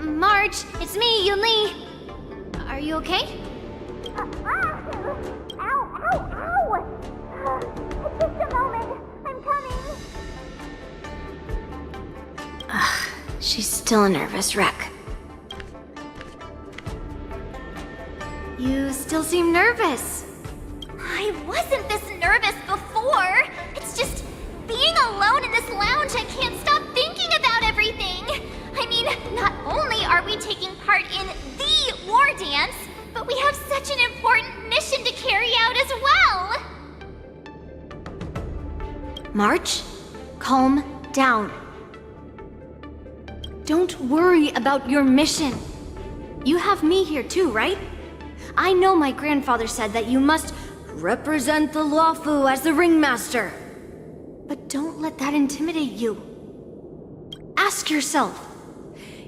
March, it's me, Yunli. Are you okay? Ow! Ow! Just a moment. I'm coming. She's still a nervous wreck. You still seem nervous. I wasn't this nervous before. It's just being alone in this lounge, I can't stop thinking about everything. I mean, not only are we taking part in the war dance, but we have such an important mission to carry out as well. March, calm down. Don't worry about your mission. You have me here too, right? I know my grandfather said that you must represent the Luofu as the ringmaster. But don't let that intimidate you. Ask yourself,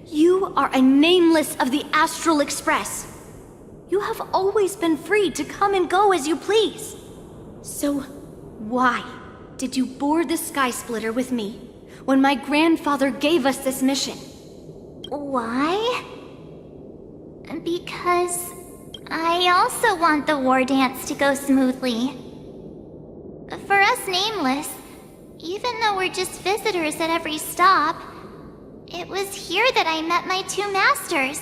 you are a nameless of the Astral Express. You have always been free to come and go as you please. So why did you board the Sky Splitter with me when my grandfather gave us this mission? Why? Because I also want the war dance to go smoothly. For us nameless, even though we're just visitors at every stop, it was here that I met my two masters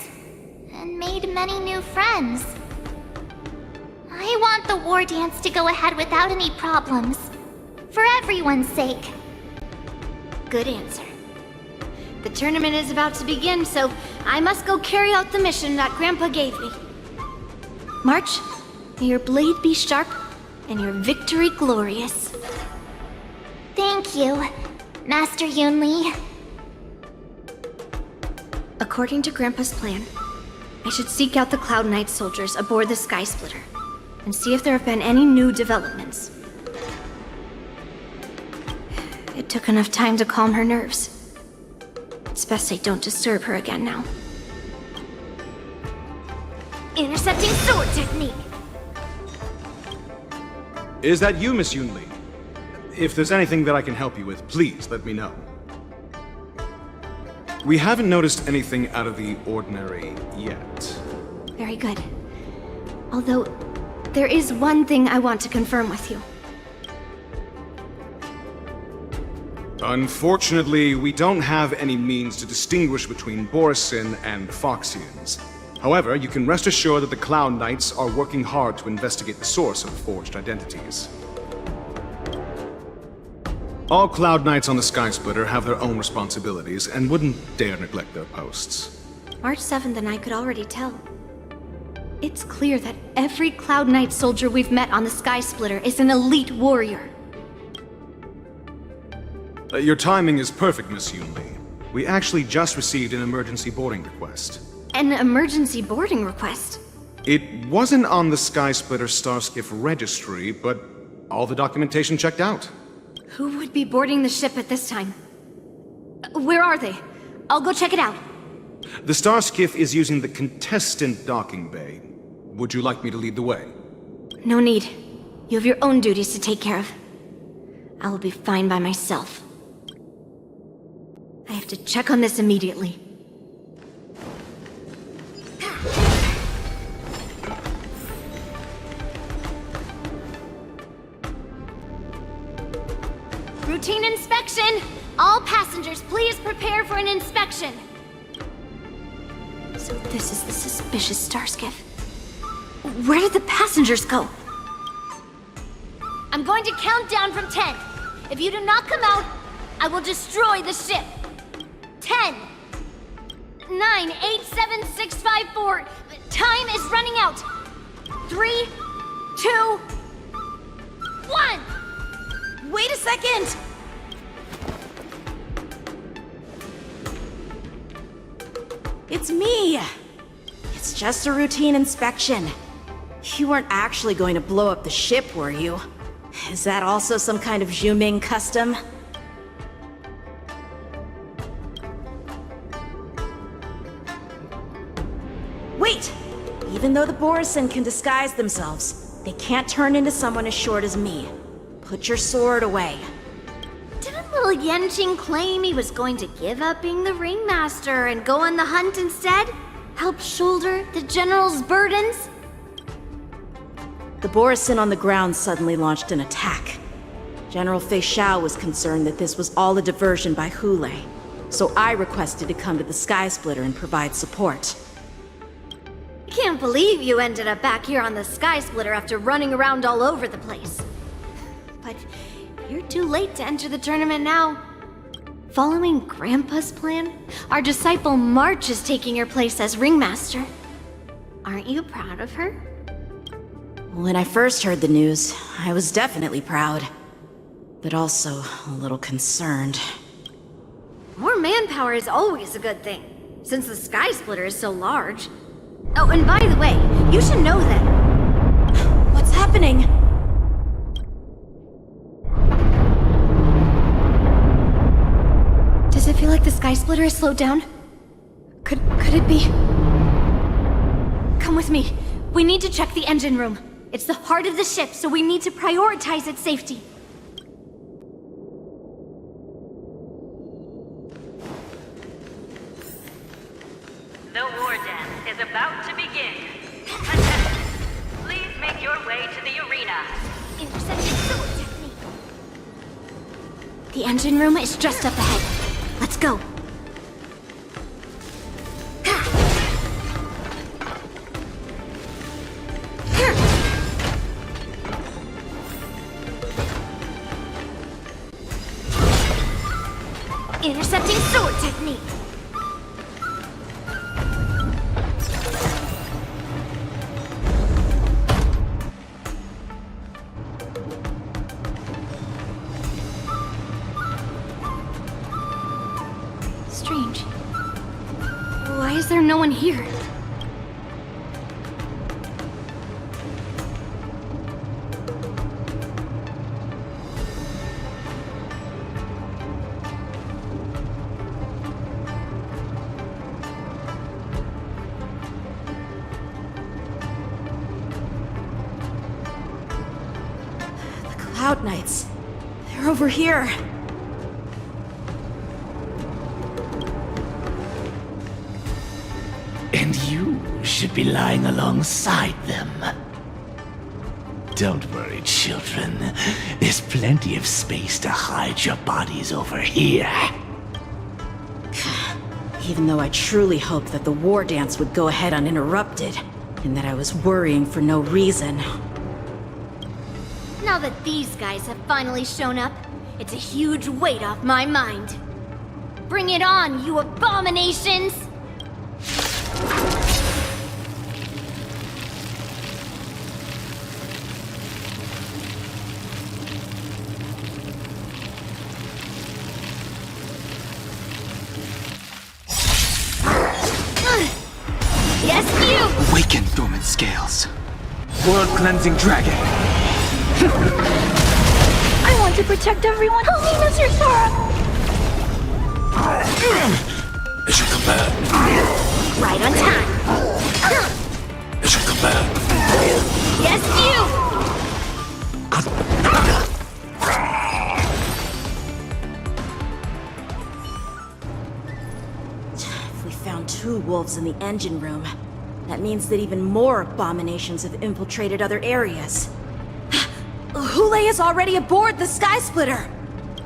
and made many new friends. I want the war dance to go ahead without any problems, for everyone's sake. Good answer. The tournament is about to begin, so I must go carry out the mission that Grandpa gave me. March, may your blade be sharp and your victory glorious. Thank you, Master Yunli. According to Grandpa's plan, I should seek out the Cloud Knight soldiers aboard the Sky Splitter and see if there have been any new developments. It took enough time to calm her nerves. It's best I don't disturb her again now. Intercepting sword technique! Is that you, Miss Yunli? If there's anything that I can help you with, please let me know. We haven't noticed anything out of the ordinary yet. Very good. Although, there is one thing I want to confirm with you. Unfortunately, we don't have any means to distinguish between Borisin and Foxians. However, you can rest assured that the Cloud Knights are working hard to investigate the source of the forged identities. All Cloud Knights on the Sky Splitter have their own responsibilities and wouldn't dare neglect their posts. March 7th and I could already tell. It's clear that every Cloud Knight soldier we've met on the Sky Splitter is an elite warrior. Your timing is perfect, Miss Yunli. We actually just received an emergency boarding request. An emergency boarding request? It wasn't on the Sky Splitter Starskiff registry, but all the documentation checked out. Who would be boarding the ship at this time? Where are they? I'll go check it out. The Starskiff is using the contestant docking bay. Would you like me to lead the way? No need. You have your own duties to take care of. I will be fine by myself. I have to check on this immediately. Routine inspection! All passengers, please prepare for an inspection! So this is the suspicious Starskiff. Where did the passengers go? I'm going to count down from 10. If you do not come out, I will destroy the ship. 10, 9, 8, 7, 6, 5, 4. Time is running out. 3, 2, 1. Wait a second! It's me! It's just a routine inspection. You weren't actually going to blow up the ship, were you? Is that also some kind of Zhuming custom? Wait! Even though the Borisin can disguise themselves, they can't turn into someone as short as me. Put your sword away. Didn't little Yanqing claim he was going to give up being the ringmaster and go on the hunt instead? Help shoulder the general's burdens? The Borisin on the ground suddenly launched an attack. General Feixiao was concerned that this was all a diversion by Hule, so I requested to come to the Sky Splitter and provide support. Can't believe you ended up back here on the Sky Splitter after running around all over the place. But you're too late to enter the tournament now. Following Grandpa's plan, our disciple March is taking your place as ringmaster. Aren't you proud of her? When I first heard the news, I was definitely proud, but also a little concerned. More manpower is always a good thing, since the Sky Splitter is so large. Oh, and by the way, you should know that... What's happening? Does it feel like the Sky Splitter has slowed down? Could it be... Come with me. We need to check the engine room. It's the heart of the ship, so we need to prioritize its safety. The war dance is about to begin. Contestants, please make your way to the arena. Intercepting sword technique. The engine room is just up ahead. Let's go. Intercepting sword technique. Strange. Why is there no one here? Cloud Knights. They're over here. And you should be lying alongside them. Don't worry, children. There's plenty of space to hide your bodies over here. Even though I truly hoped that the war dance would go ahead uninterrupted, and that I was worrying for no reason. Now that these guys have finally shown up, it's a huge weight off my mind. Bring it on, you abominations! Yes, you! Awaken, dormant scales. World-cleansing dragon. I want to protect everyone. Help me, Mr. Sora. It should come back. Right on time. It should come back. Yes, If we found 2 wolves in the engine room, that means that even more abominations have infiltrated other areas. Hule is already aboard the Sky Splitter!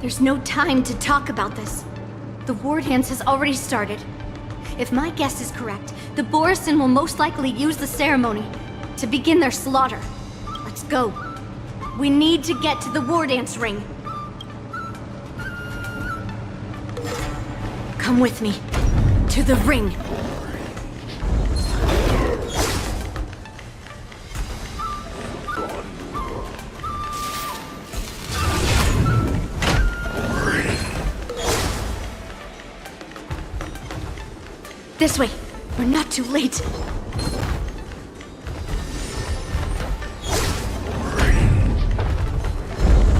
There's no time to talk about this. The war dance has already started. If my guess is correct, the Borisin will most likely use the ceremony to begin their slaughter. Let's go. We need to get to the war dance ring. Come with me. To the ring. This way. We're not too late.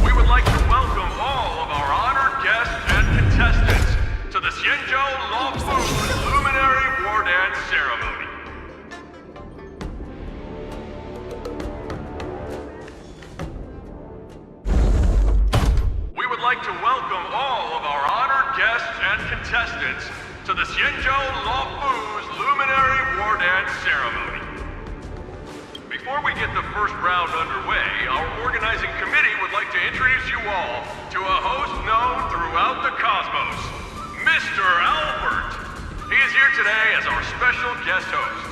We would like to welcome all of our honored guests and contestants to the Xianzhou Lawfu Luminary War Dance Ceremony. We would like to welcome all of our honored guests and contestants to the Xianzhou Luofu's Luminary War Dance Ceremony. Before we get the first round underway, our organizing committee would like to introduce you all to a host known throughout the cosmos, Mr. Albert. He is here today as our special guest host.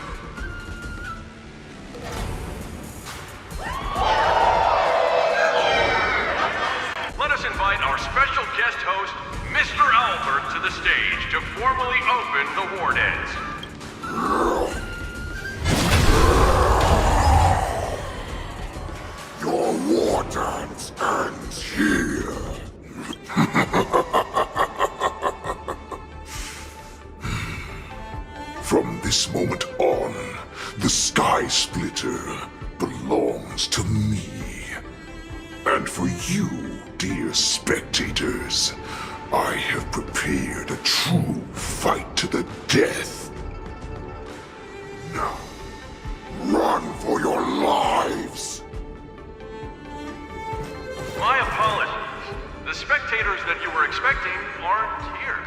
Let us invite our special guest host, Mr. Albert, to the stage to formally open the war dance. Your war dance ends here. From this moment on, the Sky Splitter belongs to me. And for you, dear spectators, I have prepared a true fight to the death. Now, run for your lives! My apologies. The spectators that you were expecting aren't here.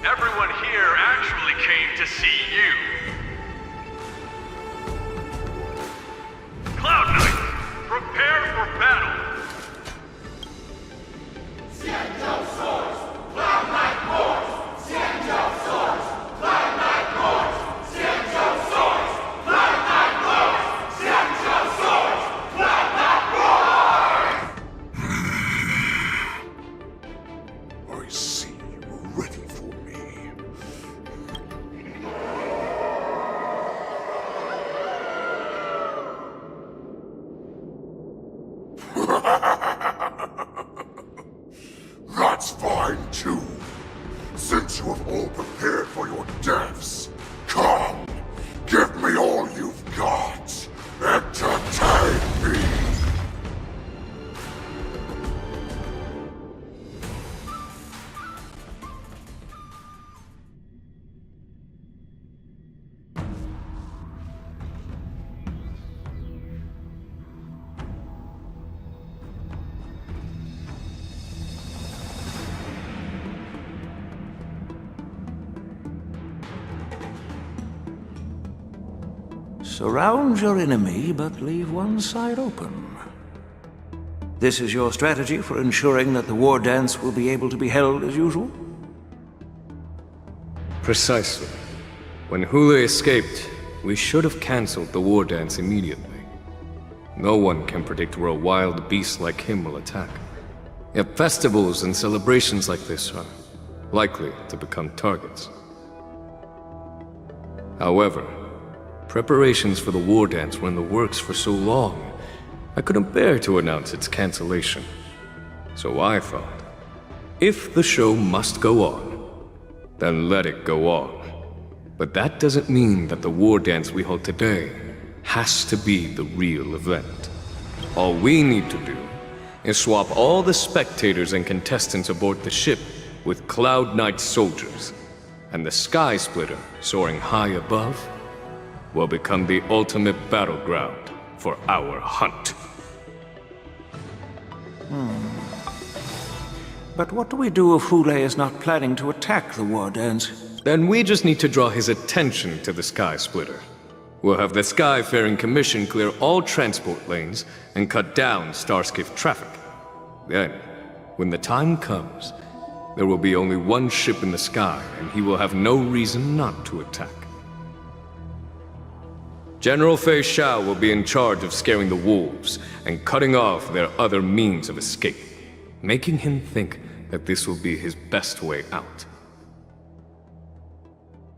Everyone here actually came to see you. Cloud Knight, prepare for battle! Xianzhou swords! Cloud Knight roars! Xianzhou swords! Cloud Knight roars! Xianzhou swords! Cloud Knight roars! Xianzhou swords! Cloud Knight roars! I see you were ready for me. That's fine too. Since you have all prepared for your deaths, come, give me all you've got. Entertain me. Surround your enemy, but leave one side open. This is your strategy for ensuring that the war dance will be able to be held as usual? Precisely. When Hule escaped, we should have cancelled the war dance immediately. No one can predict where a wild beast like him will attack. Yet festivals and celebrations like this are likely to become targets. However, preparations for the war dance were in the works for so long, I couldn't bear to announce its cancellation. So I thought, if the show must go on, then let it go on. But that doesn't mean that the war dance we hold today has to be the real event. All we need to do is swap all the spectators and contestants aboard the ship with Cloud Knight soldiers, and the Sky Splitter, soaring high above, will become the ultimate battleground for our hunt. But what do we do if Hule is not planning to attack the war dance? Then we just need to draw his attention to the Sky Splitter. We'll have the Skyfaring Commission clear all transport lanes and cut down Starskiff traffic. Then, when the time comes, there will be only one ship in the sky, and he will have no reason not to attack. General Feixiao will be in charge of scaring the wolves and cutting off their other means of escape, making him think that this will be his best way out.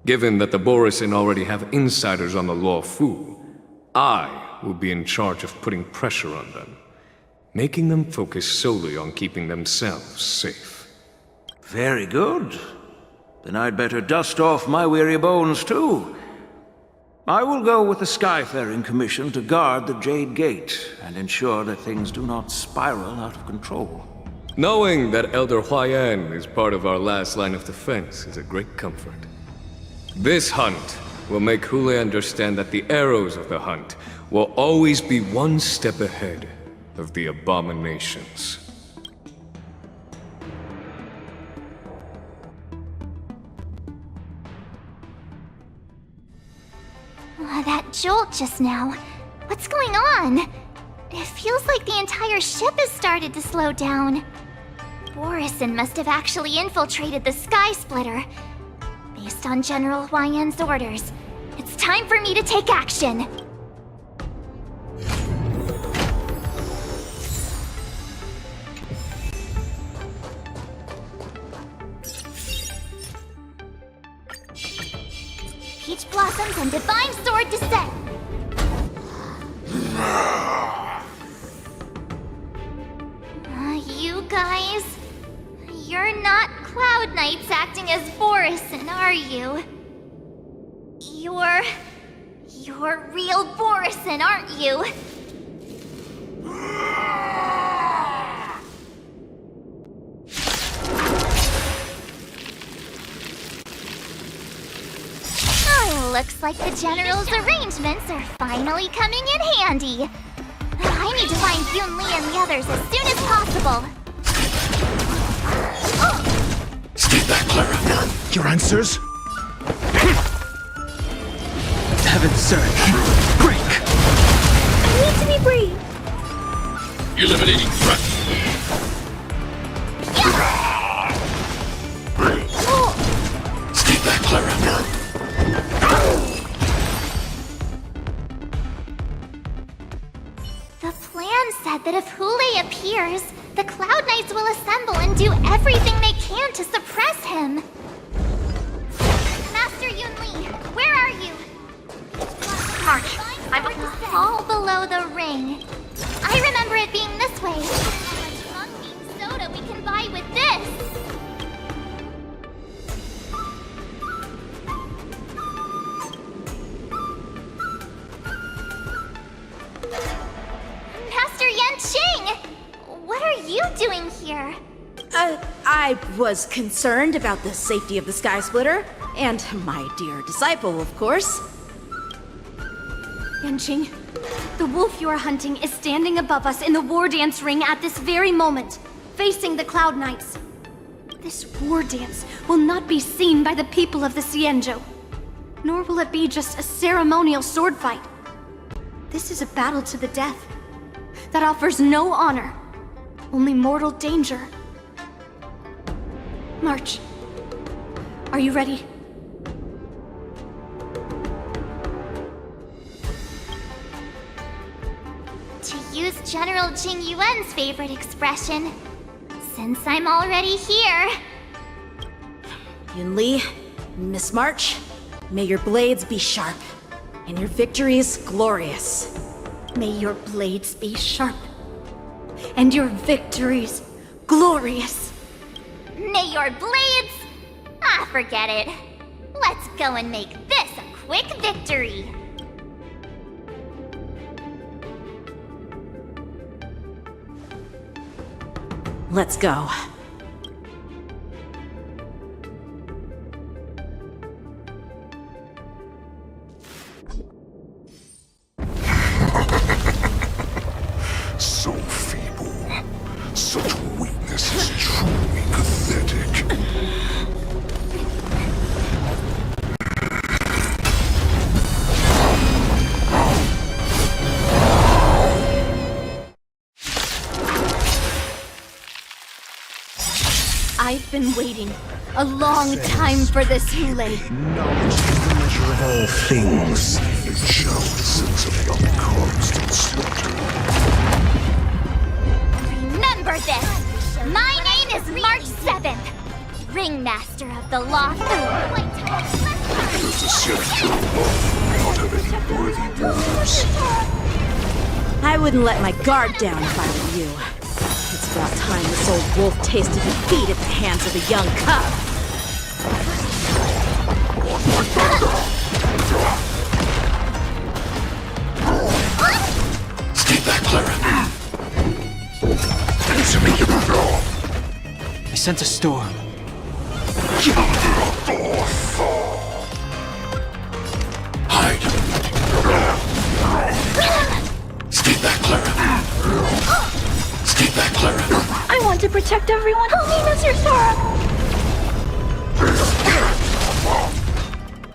Given that the Borisin already have insiders on the Luofu, I will be in charge of putting pressure on them, making them focus solely on keeping themselves safe. Very good. Then I'd better dust off my weary bones too. I will go with the Skyfaring Commission to guard the Jade Gate and ensure that things do not spiral out of control. Knowing that Elder Huayan is part of our last line of defense is a great comfort. This hunt will make Hule understand that the arrows of the hunt will always be one step ahead of the abominations. jolt just now. What's going on? It feels like the entire ship has started to slow down. Borison must have actually infiltrated the Sky Splitter. Based on General Huayan's orders, it's time for me to take action. Peach Blossoms and Divine Sword Descent! You guys... You're not Cloud Knights acting as Borison, are you? You're real Borison, aren't you? Oh, looks like the General's arrangements are finally coming in handy. I need to find Yunli and the others as soon as possible. Stay back, Clara. Your answers? Heaven's surge. Break! I need to be brave. Eliminating threat. Stay back, Clara. The plan said that if Hule appears, the Cloud Knights will assemble and do everything they can to suppress him. Master Yunli, where are you? March, All below the ring. I remember it being this way. How much mung bean soda we can buy with this? Master Yanqing! What are you doing here? I was concerned about the safety of the Sky Splitter, and my dear disciple, of course. Yanqing, the wolf you are hunting is standing above us in the war dance ring at this very moment, facing the Cloud Knights. This war dance will not be seen by the people of the Xianzhou, nor will it be just a ceremonial sword fight. This is a battle to the death that offers no honor, only mortal danger. March, are you ready? To use General Jing Yuan's favorite expression, since I'm already here. Yunli, Miss March, may your blades be sharp, and your victories glorious. May your blades be sharp, and your victories glorious. May your blades... forget it. Let's go and make this a quick victory. Let's go. So feeble. Such weakness is truly pathetic. I've been waiting a long time for this, Hule. Knowledge is the measure of all things. A just sense of young constant slaughter. Remember this! My name is March 7th, Ringmaster of the Law Fu. Does the Xianzhou not have any worthy wolves? I wouldn't let my guard down if I were you. It's about time this old wolf tasted defeat at the hands of a young cub. Stay back, Clara. Answer me, you know. I sense a storm. Hide. Stay back, Clara. Stay back, Clara. I want to protect everyone. Help me, Mr. Sora.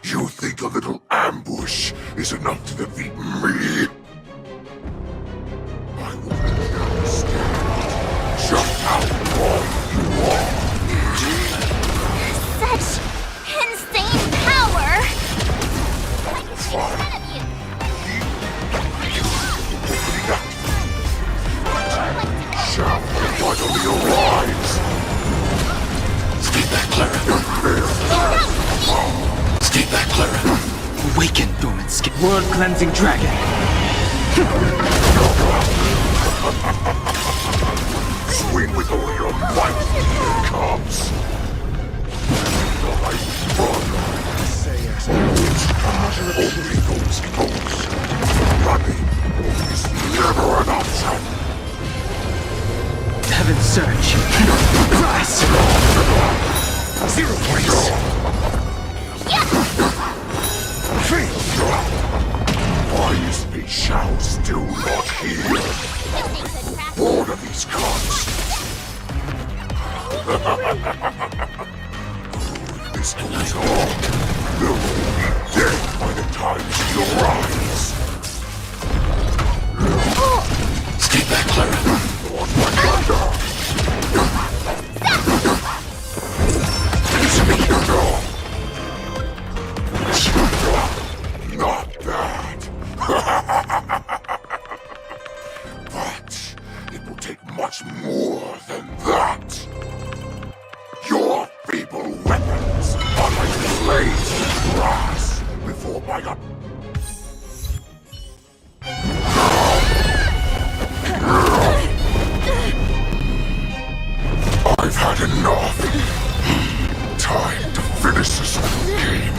You You think a little ambush is enough to defeat me? I will demonstrate just how wrong you are. Such insane power! I can see in front of you. Shall finally arise. Stay back, Clara. Stay back, Clara. Awaken, dormant skin. World-cleansing dragon. Swing with all your might, here it comes. Only those folks. Running is never an option. Heaven surge. Rise. Zero points. Why is Feixiao still not here? Bored of these cards. This goes on. They'll all be dead by the time she arrives. Stay back, Clara. On my thunder. It's me. Not bad. But it will take much more than that. Your feeble weapons are like blades of grass before my I've had enough. Time to finish this game.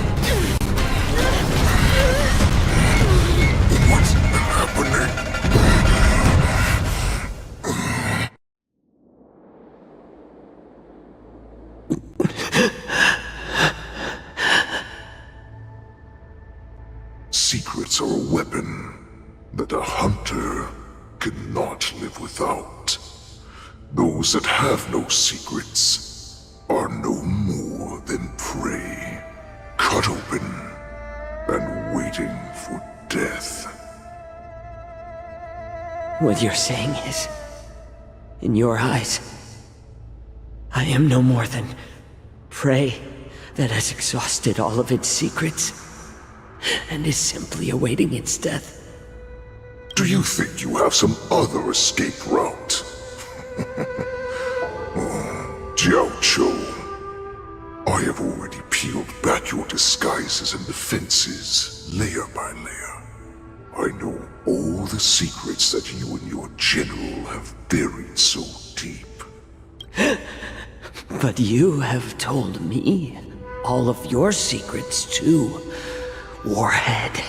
What's happening? Secrets are a weapon that a hunter cannot live without. Those that have no secrets are no more than prey, cut open and waiting for death. What you're saying is, in your eyes, I am no more than prey that has exhausted all of its secrets and is simply awaiting its death. Do you think you have some other escape route? Jiaoqiu, I have already peeled back your disguises and defenses, layer by layer. I know all the secrets that you and your general have buried so deep. But you have told me all of your secrets too, Warhead.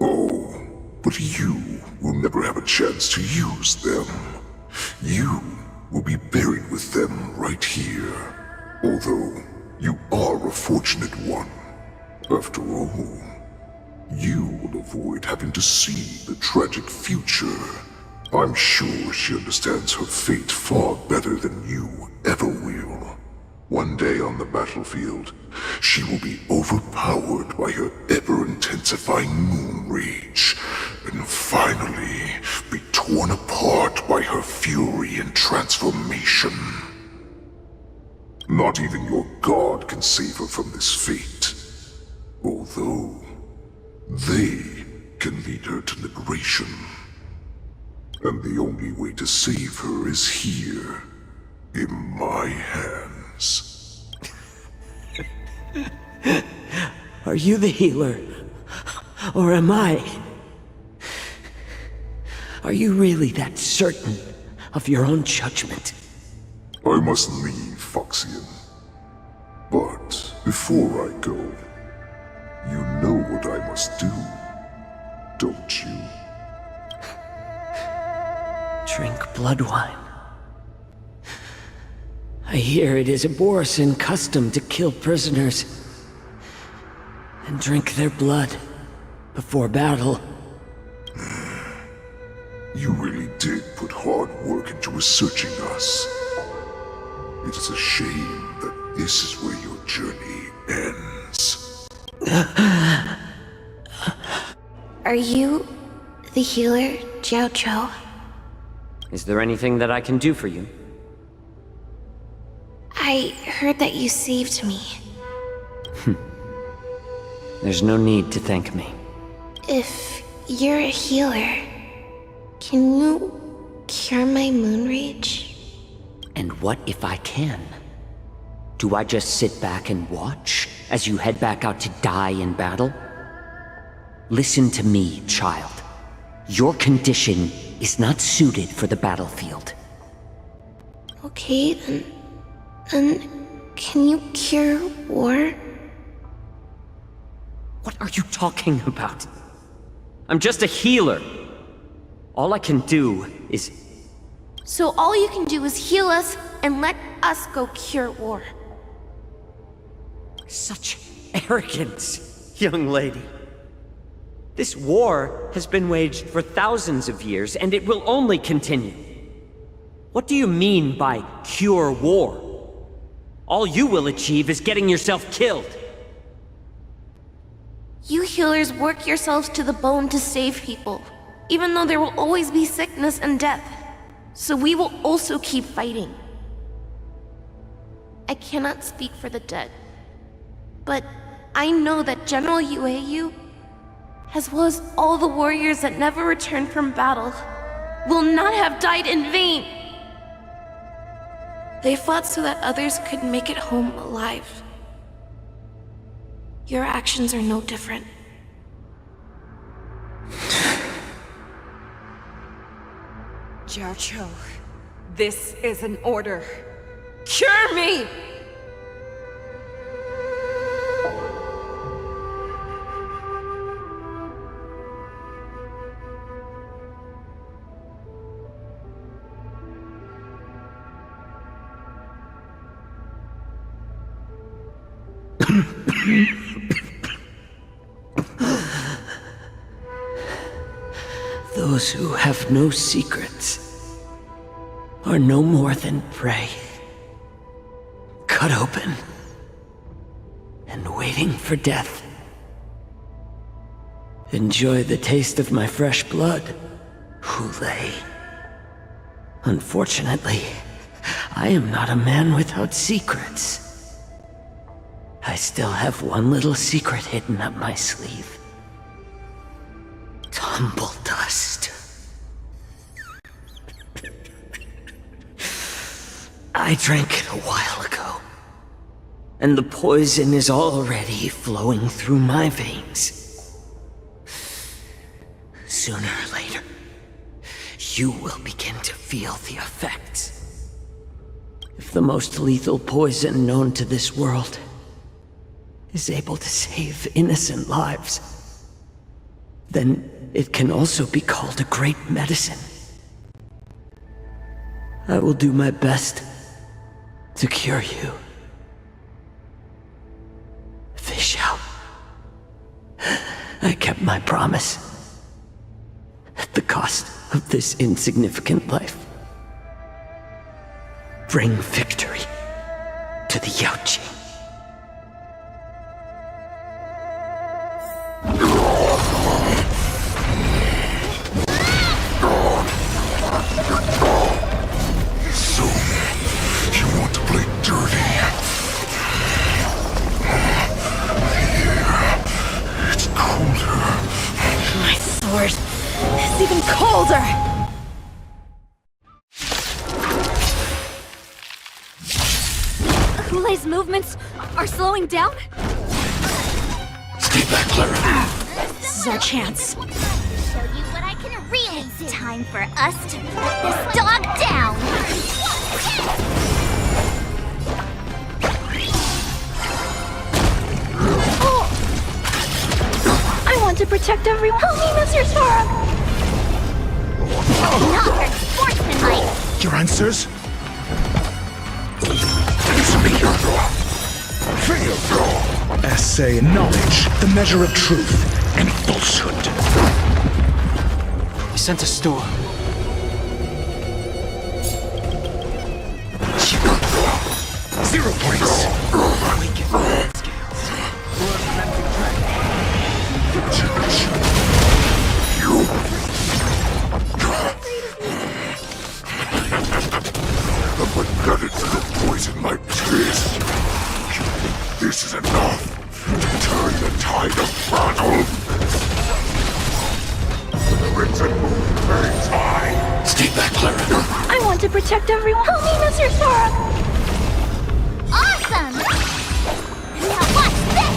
Oh, but you will never have a chance to use them. You will be buried with them right here. Although, you are a fortunate one. After all, you will avoid having to see the tragic future. I'm sure she understands her fate far better than you ever will. One day on the battlefield, she will be overpowered by her ever-intensifying moon rage, and finally be torn apart by her fury and transformation. Not even your god can save her from this fate, although they can lead her to liberation. And the only way to save her is here, in my hands. Are you the healer? Or am I? Are you really that certain of your own judgment? I must leave, Foxian. But before I go, you know what I must do, don't you? Drink blood wine. I hear it is a Borisin custom to kill prisoners and drink their blood before battle. You really did put hard work into researching us. It is a shame that this is where your journey ends. Are you the healer, Jiao? Is there anything that I can do for you? I heard that you saved me. There's no need to thank me. If you're a healer, can you cure my moon rage? And what if I can? Do I just sit back and watch as you head back out to die in battle? Listen to me, child. Your condition is not suited for the battlefield. Okay, then can you cure war? What are you talking about? I'm just a healer. All I can do is... So all you can do is heal us and let us go cure war. Such arrogance, young lady. This war has been waged for thousands of years, and it will only continue. What do you mean by cure war? All you will achieve is getting yourself killed. You healers work yourselves to the bone to save people, even though there will always be sickness and death. So we will also keep fighting. I cannot speak for the dead, but I know that General Yueyu, as well as all the warriors that never returned from battle, will not have died in vain. They fought so that others could make it home alive. Your actions are no different. Jiao, this is an order. Cure me! Those who have no secrets are no more than prey, cut open and waiting for death. Enjoy the taste of my fresh blood, Fugue. Unfortunately, I am not a man without secrets. I still have one little secret hidden up my sleeve. Tumble dust. I drank it a while ago, and the poison is already flowing through my veins. Sooner or later, you will begin to feel the effects. If the most lethal poison known to this world is able to save innocent lives, then it can also be called a great medicine. I will do my best to cure you. Feixiao, I kept my promise at the cost of this insignificant life. Bring victory to the Yaoqing. So, you want to play dirty? Here, it's colder. My sword is even colder! Hulei's movements are slowing down? Stay back, Clara. This is our chance. Show you what I can really do. Time for us to put this dog down. I want to protect everyone. Help me, Mr. Sora! Not her sportsmanlike. Your answers? Essay knowledge, the measure of truth and falsehood. I sent a storm. place. The pathetic little poison my tears. This is enough to turn the tide of battle. The crimson moon burns high. Stay back, Clara. I want to protect everyone. Help me, Mr. Sora! Awesome! Now watch this!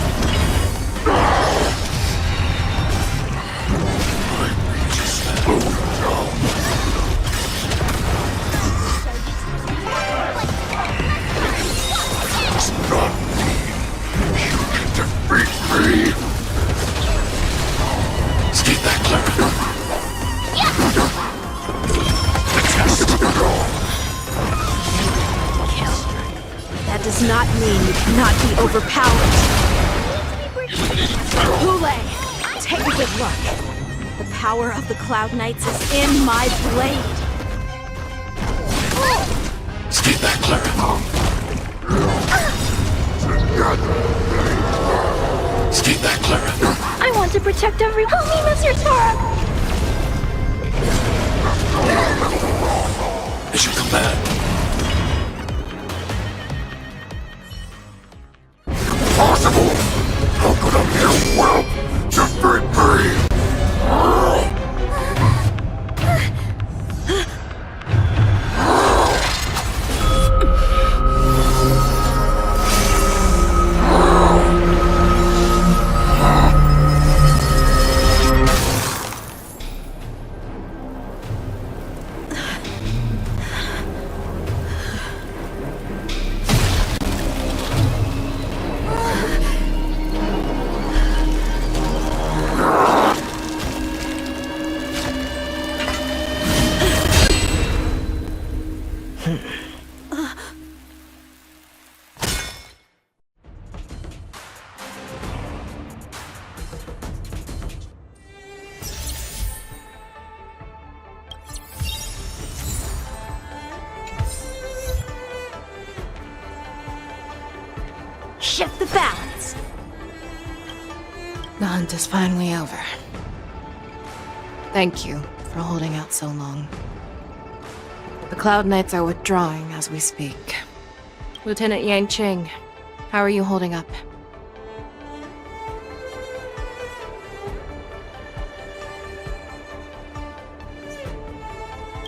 Does not mean you can defeat me. Stay back, Clara. That does not mean you cannot be overpowered. Fugue, take a good look. The power of the Cloud Knights is in my blade. Stay back, Clara. Stay back, Clara. I want to protect everyone. Help me, Mr. Sora! As you command. Impossible! How could a mere whelp defeat me? Shift the balance. The hunt is finally over. Thank you for holding out so long. The Cloud Knights are withdrawing as we speak. Lieutenant Yang Qing, how are you holding up?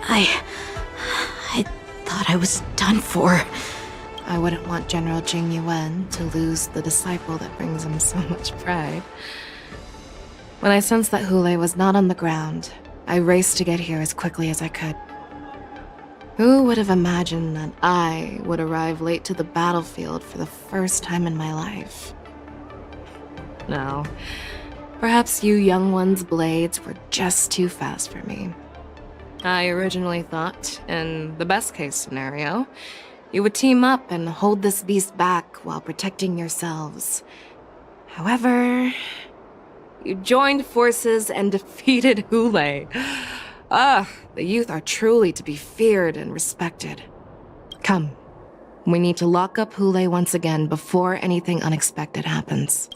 I thought I was done for. I wouldn't want General Jing Yuan to lose the disciple that brings him so much pride. When I sensed that Hule was not on the ground, I raced to get here as quickly as I could. Who would have imagined that I would arrive late to the battlefield for the first time in my life? No. Perhaps you young ones' blades were just too fast for me. I originally thought, in the best-case scenario, you would team up and hold this beast back while protecting yourselves. However, you joined forces and defeated Hule. The youth are truly to be feared and respected. Come, we need to lock up Hule once again before anything unexpected happens.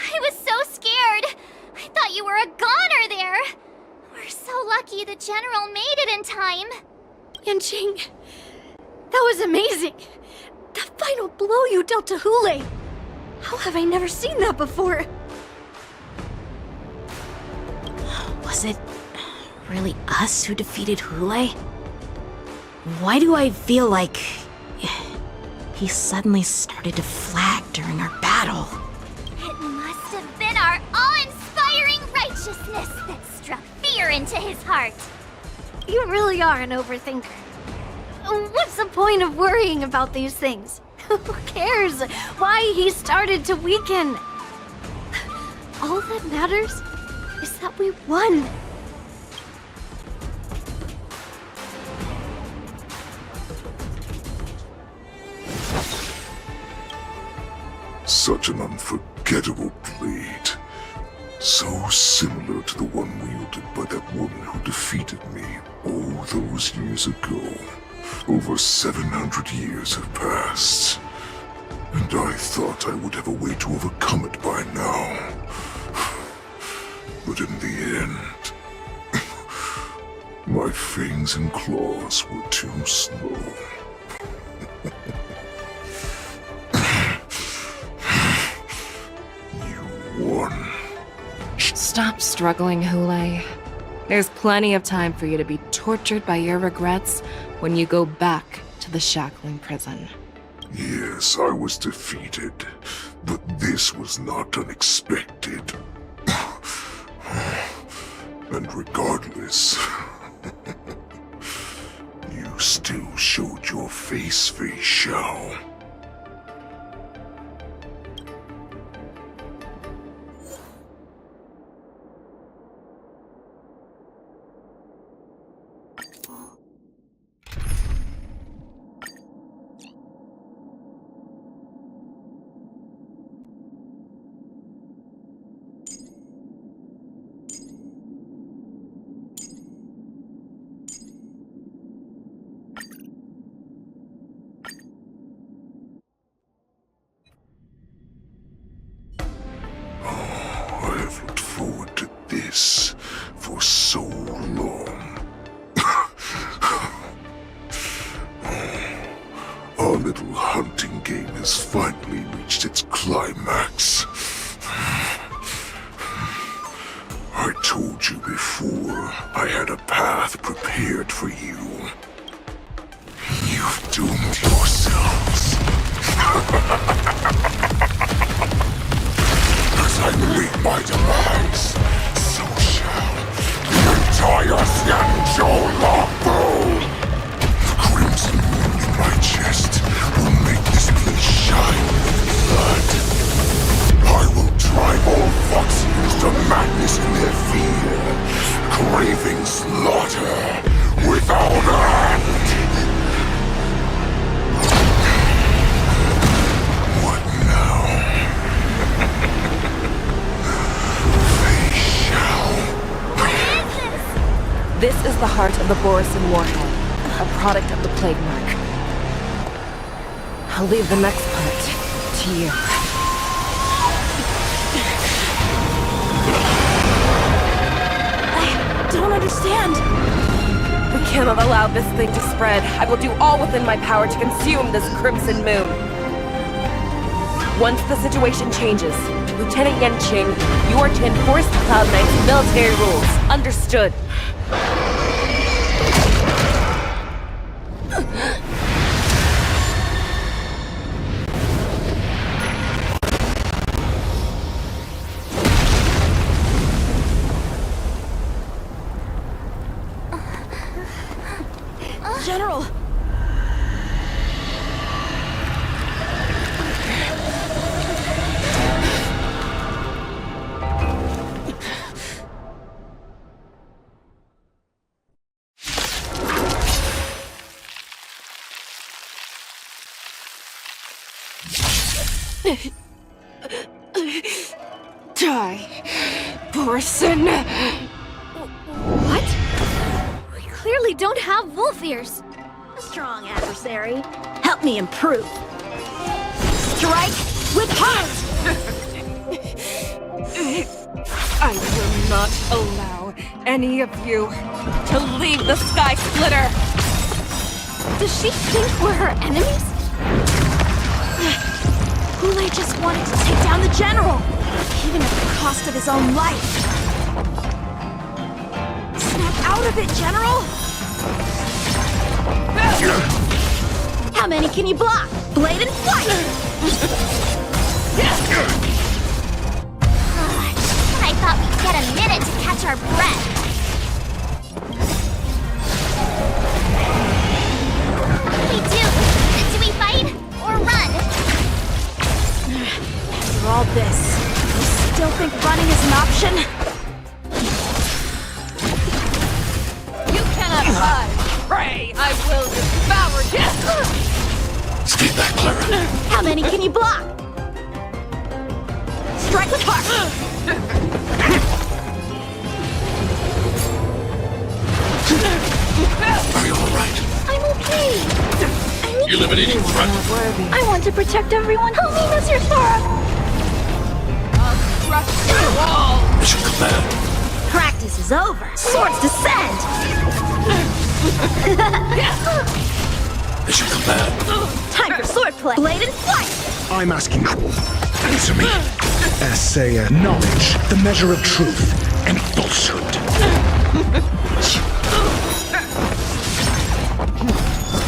I was so scared. I thought you were a goner there. We're so lucky the General made it in time. Yanqing, that was amazing. The final blow you dealt to Hule. How have I never seen that before? Was it really us who defeated Hule? Why do I feel like he suddenly started to flag during our battle? It must have been our awe-inspiring righteousness that struck fear into his heart. You really are an overthinker. What's the point of worrying about these things? Who cares why he started to weaken? All that matters is that we won. Such an unforgettable blade. So similar to the one wielded by that woman who defeated me all those years ago. Over 700 years have passed, and I thought I would have a way to overcome it by now. But in the end, my fangs and claws were too slow. You won. Stop struggling, Hule. There's plenty of time for you to be tortured by your regrets when you go back to the shackling prison. Yes, I was defeated, but this was not unexpected. And regardless, you still showed your face, Feixiao. I have looked forward to this for so long. Our little hunting game has finally reached its climax. I told you before, I had a path prepared for you. You've doomed yourselves. As I meet my demise, so shall the entire Xianzhou Lawfu. The crimson wound in my chest will make this place shine with blood. I will drive all Foxians to madness in their fear, craving slaughter without end. What now? This is the heart of the Borisin Warhead, a product of the Plague Mark. I'll leave the next part to you. I don't understand. We cannot allow this thing to spread. I will do all within my power to consume this Crimson Moon. Once the situation changes, Lieutenant Yanqing, you are to enforce the Cloud Knight's military rules. Understood. General! Die, Borisin! What? We clearly don't have wolf ears. A strong adversary. Help me improve. Strike with heart! I will not allow any of you to leave the Sky Splitter! Does she think we're her enemies? Hule just wanted to take down the general, even at the cost of his own life. Snap out of it, General! How many can you block? Blade and fight! I thought we'd get a minute to catch our breath. What do we do? Do we fight or run? After all this, you still think running is an option? You cannot hide! Pray, I will devour you! Stay back, Clara. How many can you block? Strike with heart! I'm okay. Eliminating threat. I want to protect everyone. Help me, Mr. Sora. Mission command. Practice is over. Swords descend! Mission command. Time for swordplay. Blade and flight! I'm asking you. Answer me. Essay knowledge, the measure of truth and falsehood.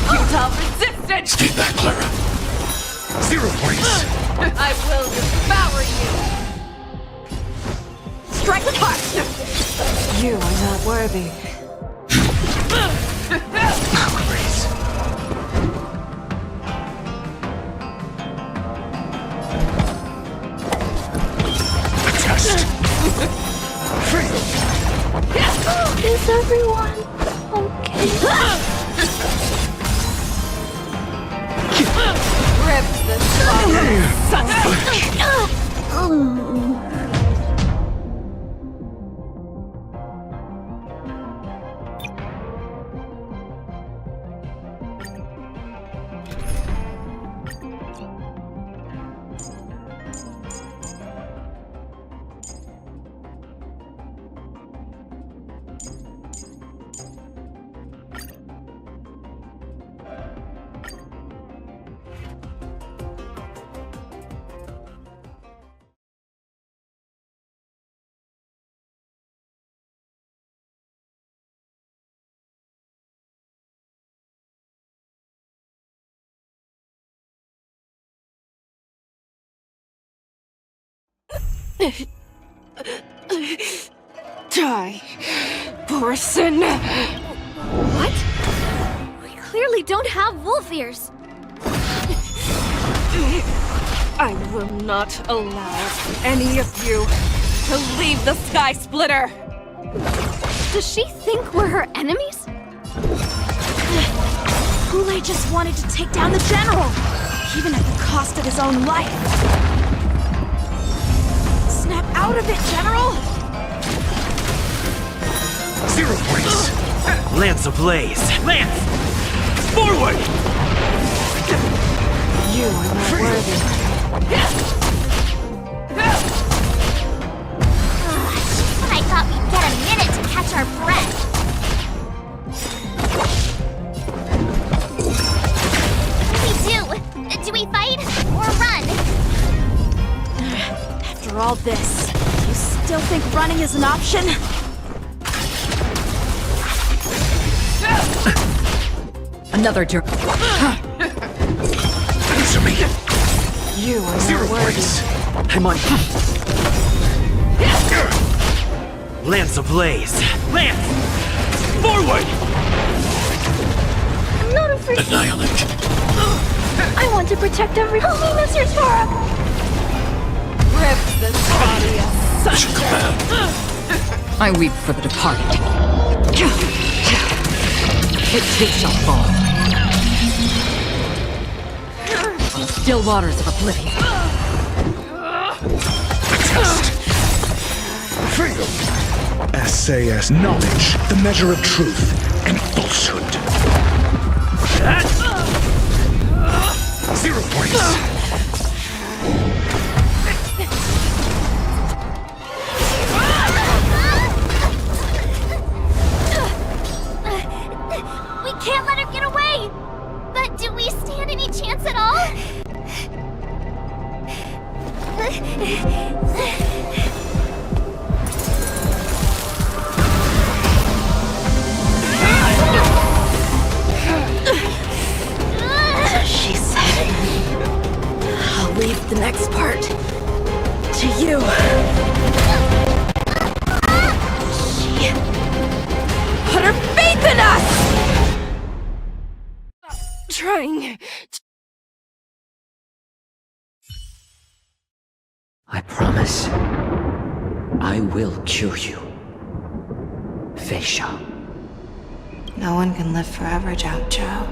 Futile resistance! Stay back, Clara. 0 points. I will devour you! Strike with heart! You are not worthy. Grace. A test. Fail. Is everyone okay? Rip this Die, Borson! What? We clearly don't have wolf ears. I will not allow any of you to leave the Sky Splitter! Does she think we're her enemies? Fugue just wanted to take down the general, even at the cost of his own life. Snap out of it, General! 0 points. Lance ablaze. Lance! Forward! You are not worthy. I thought we'd get a minute to catch our breath. What do we do? Do we fight or run? After all this, you still think running is an option? Another turn. Answer me. You are not 0 worthy. points. I'm on. Lance ablaze. Lance! Forward! I'm not afraid. Annihilate. I want to protect everyone. Help me, Mr. Sora. Rip this body Mission command. I weep for the departed. It too shall fall. On the still waters of oblivion. Test. Fail. SAS knowledge, the measure of truth and falsehood. 0 points. We can't let her get away! But do we stand any chance at all? She said, I'll leave the next part to you. She put her faith in us! Trying. I promise. I will cure you. Feixiao. No one can live forever, Zhao.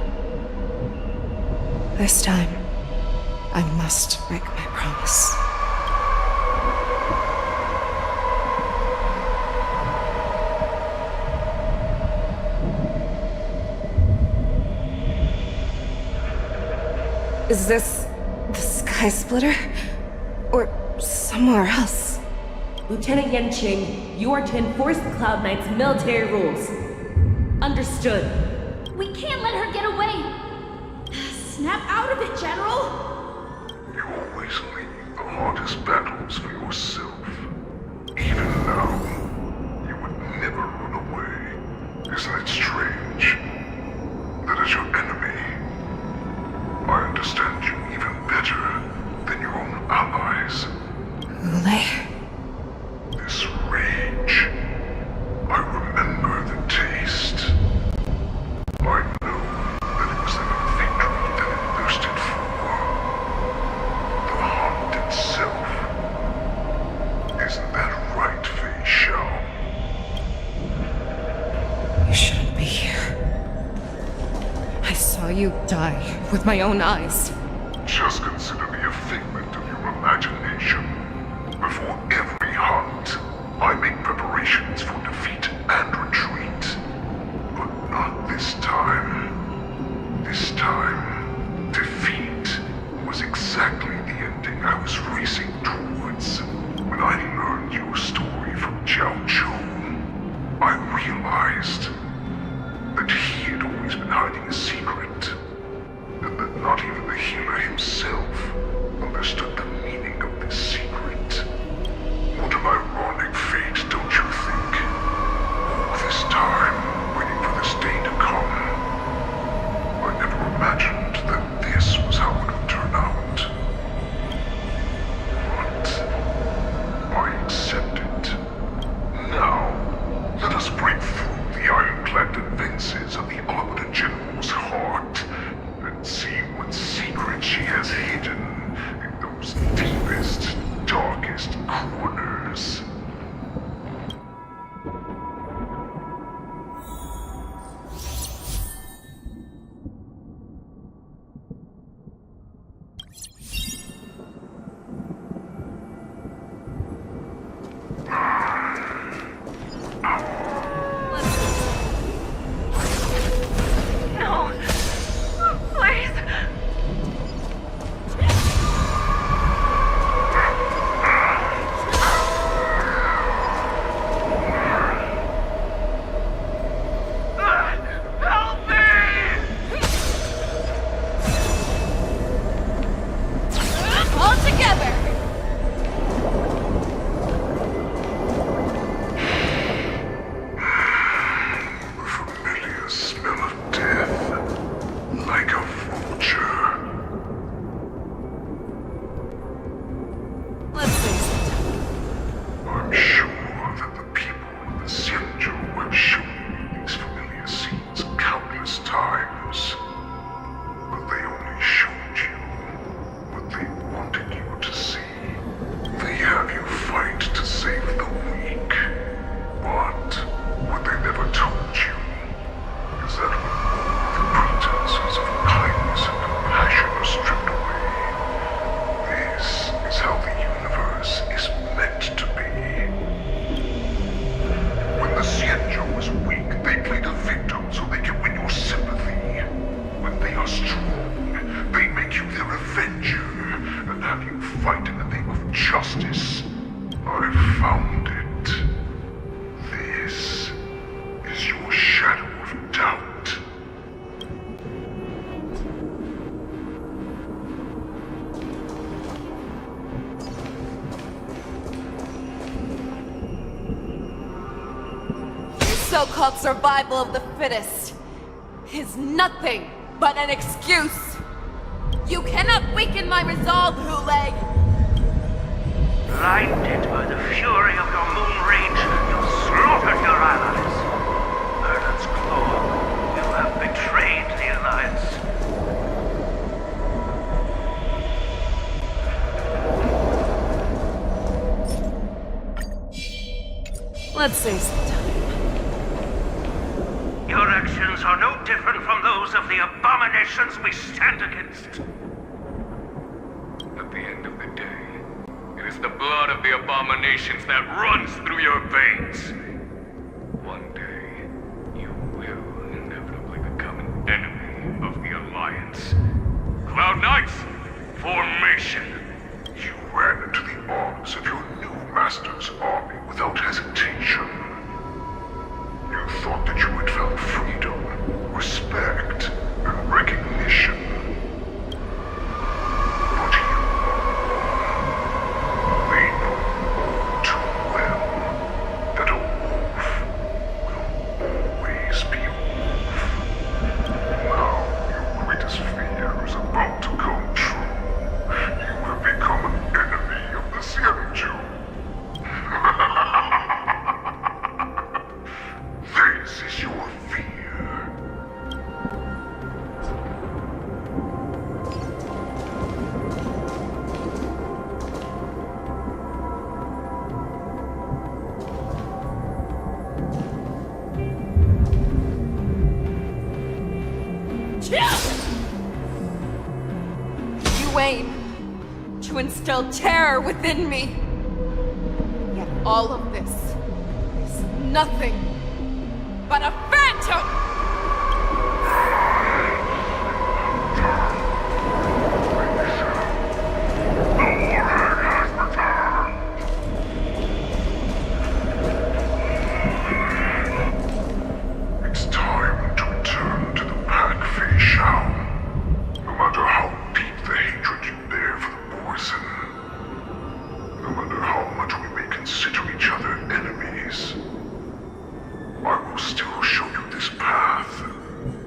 This time, I must break my promise. Is this the Sky Splitter? Or somewhere else? Lieutenant Yanqing, you are to enforce the Cloud Knight's military rules. Understood. We can't let her get away! Snap out of it, General! You always leave the hardest battles for yourself. Even now, you would never run away. Isn't it strange? That is your enemy. I understand you even better than your own allies. Ulay? This rage, I remember the taste. I know that it was the victory that it thirsted for. The hunt itself. Isn't that right, Feixiao? You shouldn't be here. I saw you die with my own eyes. Just consider me a figment of your imagination. Before every hunt, I make preparations for defeat and retreat. But not this time. This time, defeat was exactly the ending I was racing towards. When I learned your story from Jiao Chou, I realized that he had always been hiding a secret, and that not even the healer himself understood the meaning of this secret. What an ironic fate, don't you think? All this time, waiting for this day to come. I never imagined that this was how it would turn out. But I accept it. Now, let us break through the ironclad defenses of the Arbiter General's heart and see what secret she has hidden in those deepest, darkest corners. No. Please. Help me! All together! The familiar smell of death, like a vulture. Let's face it. I'm sure that the people of the Xianzhou have shown you these familiar scenes countless times. But they only showed you what they wanted you to see. They have you fight to save the weak. But what they never told you is that when all the pretenses of kindness and compassion are stripped away, this is how the universe is meant to be. When the Xianzhou is weak, they play the victim so they can win your sympathy. When they are strong, they make you their avenger and have you fight in the name of justice. I've found it. This is your shadow of doubt. Your so-called survival of the fittest is nothing but an excuse. You cannot weaken my resolve, Fugue. Blinded by the fury of your moon rage, you slaughtered your allies. Merlin's claw, you have betrayed the Alliance. Let's say sometime. Your actions are no different from those of the abominations we stand against. At the end of the day, it is the blood of the abominations that runs through your veins. One day, you will inevitably become an enemy of the Alliance. Cloud Knights, formation. You ran into the arms of your new master's army without hesitation. You thought that you had found freedom, respect, and recognition. But you know too well that a wolf will always be a wolf. Now your greatest fear is about to come true. You have become an enemy of the Xianzhou. This is your fear. You aim to instill terror within me. Yet all of this is nothing but a phantom! It's time to return to the pack, Feixiao. No matter how deep the hatred you bear for the Borson, no matter how much we may consider each other enemies, I will still show you this path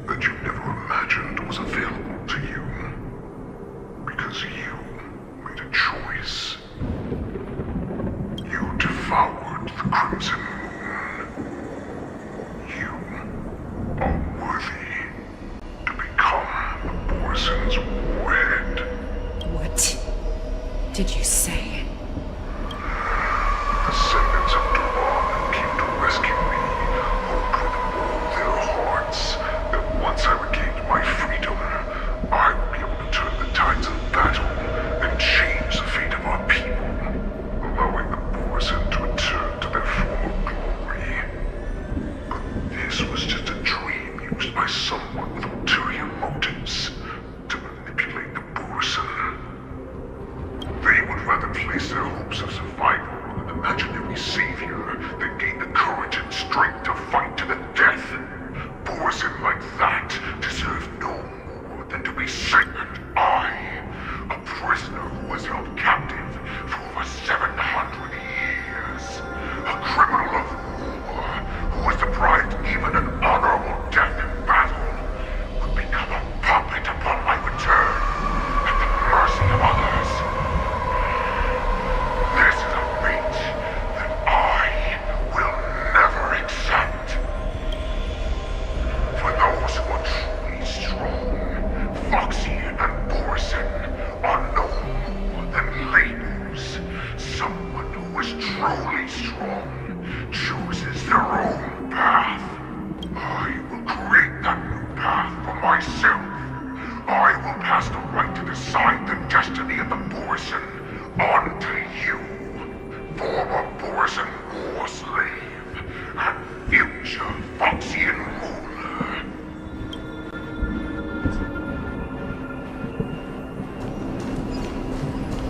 that you never imagined was available to you. Because you made a choice. You devoured the Crimson Moon. You are worthy to become the Borson's warhead. What did you say? Descendants of Duran came to rescue me, hoped with all their hearts that once I regained my freedom, I would be able to turn the tides of battle and change the fate of our people, allowing the Borson to return to their former glory. But this was just a dream used by someone with ulterior motives to manipulate the Borson. They would rather place their hopes of survival on an imaginary savior than gain the courage and strength to fight to the death. Borson like that deserve no more than to be sent. I, a prisoner who was held captive for over 700 years, a criminal of war who was deprived even an honorable death in battle, would become a puppet upon my return at the mercy of others. This is a fate that I will never accept. For those who are truly strong, Foxy and Borson are no more than labels. Someone who is truly strong chooses their own path. I will create that new path for myself. I will pass the right to decide the destiny of the Borson on to you, former Borson war slave and future Foxian ruler.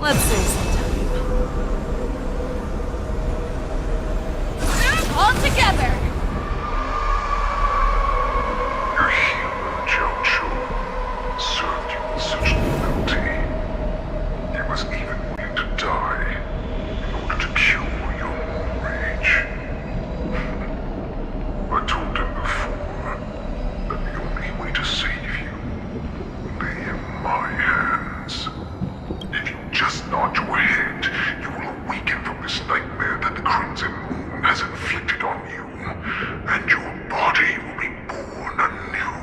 Let's save some time. All together! Your healer, Jiaochu, served you with such loyalty. He was even willing to die in order to cure your moon rage. I told him before that the only way to save you lay in my hands. If you just nod your head, you will awaken from this nightmare that the Crimson Moon has inflicted on you, and your body will be born anew.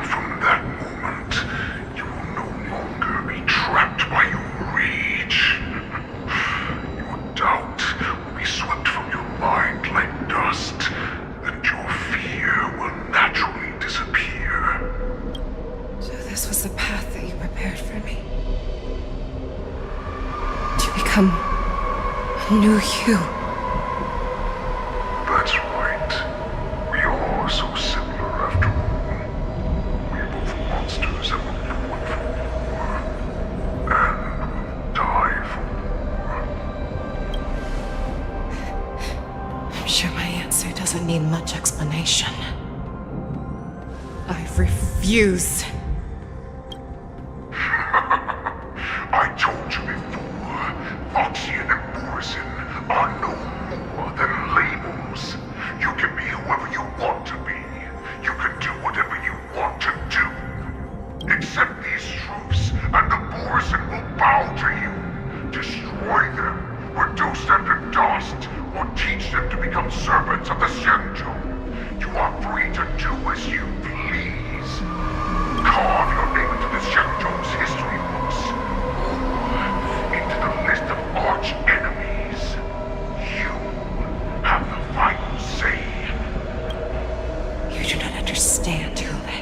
From that moment, you will no longer be trapped by your rage. Your doubt will be swept from your mind like dust, and your fear will naturally disappear. So this was the path that you prepared for me. To become a new you. That's right. We are so similar after all. We are both monsters that were doesn't need much explanation. I refuse. I told you before, Foxian and Borisin are no more than labels. You can be whoever you want to be. You can do whatever you want to do. Accept these truths, and the Borisin will bow to you. Destroy them, reduce them to dust, or teach them to become servants of the Xianzhou. You are free to do as you please. Carve your name into the Xianzhou's history books, or into the list of arch enemies. You have the final say. You do not understand, Hule.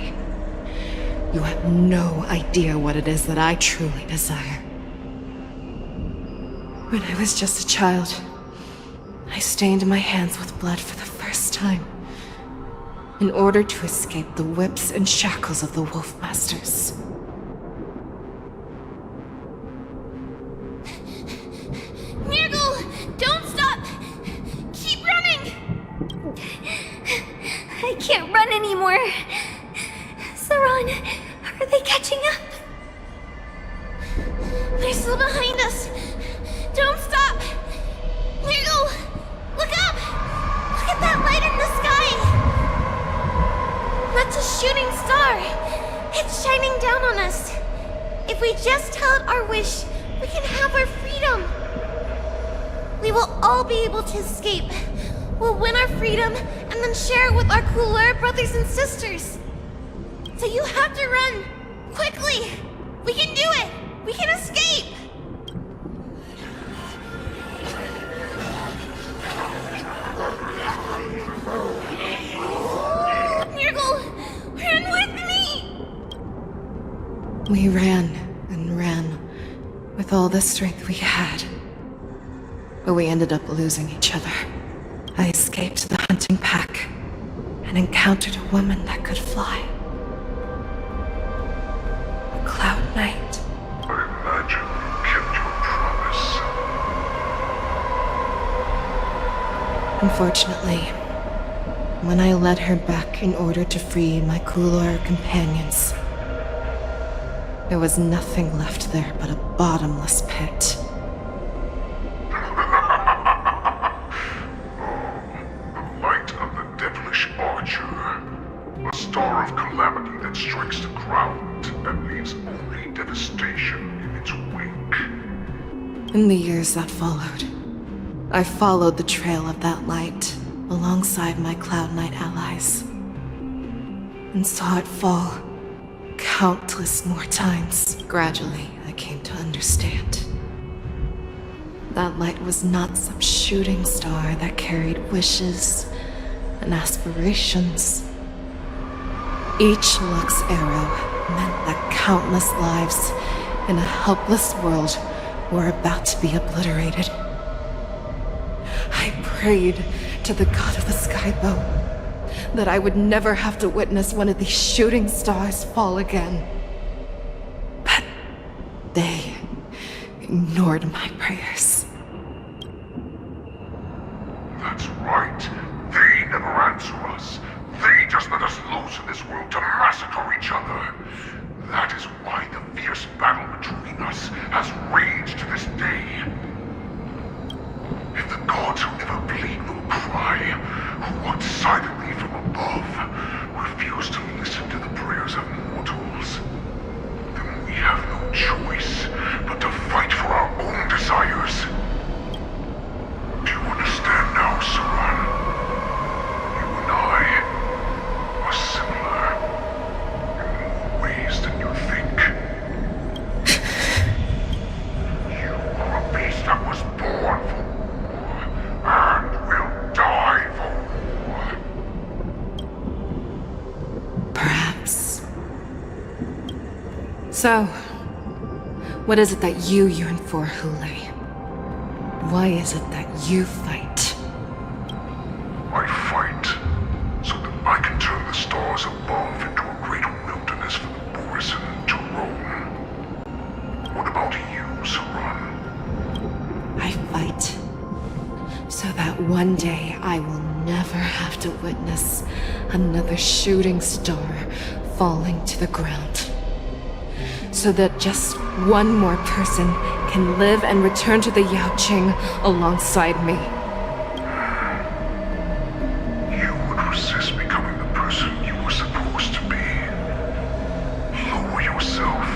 You have no idea what it is that I truly desire. When I was just a child, I stained my hands with blood for the first time, in order to escape the whips and shackles of the Wolf Masters. Nirgal, don't stop! Keep running! I can't run anymore. Saran, are they catching up? They're still behind us. Don't stop! Nirgal, look up! Look at that light in the sky! That's a shooting star. It's shining down on us. If we just tell it our wish, we can have our freedom. We will all be able to escape. We'll win our freedom and then share it with our cooler brothers and sisters. So you have to run. Quickly! We can do it! We can escape! Nirgal, run with me! We ran and ran with all the strength we had. But we ended up losing each other. I escaped the hunting pack and encountered a woman that could fly. A Cloud Knight. I imagine you kept your promise. Unfortunately, when I led her back in order to free my Kulor companions, there was nothing left there but a bottomless pit. A star of calamity that strikes the ground and leaves only devastation in its wake. In the years that followed, I followed the trail of that light alongside my Cloud Knight allies, and saw it fall countless more times. Gradually, I came to understand. That light was not some shooting star that carried wishes and aspirations. Each Lux arrow meant that countless lives in a helpless world were about to be obliterated. I prayed to the god of the skybow that I would never have to witness one of these shooting stars fall again. But they ignored my prayers. That's right. They never answer us. They just let us loose in this world to massacre each other. That is why the fierce battle between us has raged to this day. If the gods who never bleed nor cry, who walk silently from above, refuse to listen to the prayers of mortals, then we have no choice but to fight for our own desires. Do you understand now, Saran? You and I are similar in more ways than you think. You are a beast that was born for war, and will die for war. Perhaps. So, what is it that you yearn for, Hule? Why is it that you fight? I fight so that I can turn the stars above into a great wilderness for the Borisin to roam. What about you, Saran? I fight So that one day I will never have to witness another shooting star falling to the ground. So that just one more person can live and return to the Yaoqing alongside me. You would resist becoming the person you were supposed to be. Lower yourself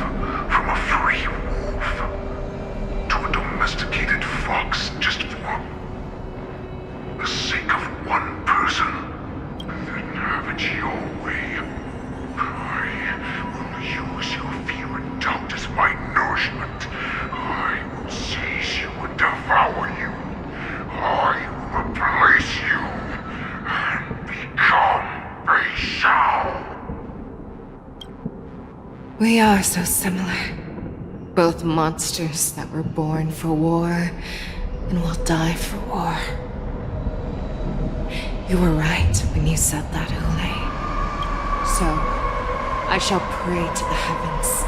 from a free wolf to a domesticated fox just for the sake of one person. Then have it your way. I will use your fear and doubt as my nourishment. I will seize you and devour you. I will replace you and become Feixiao. We are so similar. Both monsters that were born for war and will die for war. You were right when you said that, Ojalá. So, I shall pray to the heavens.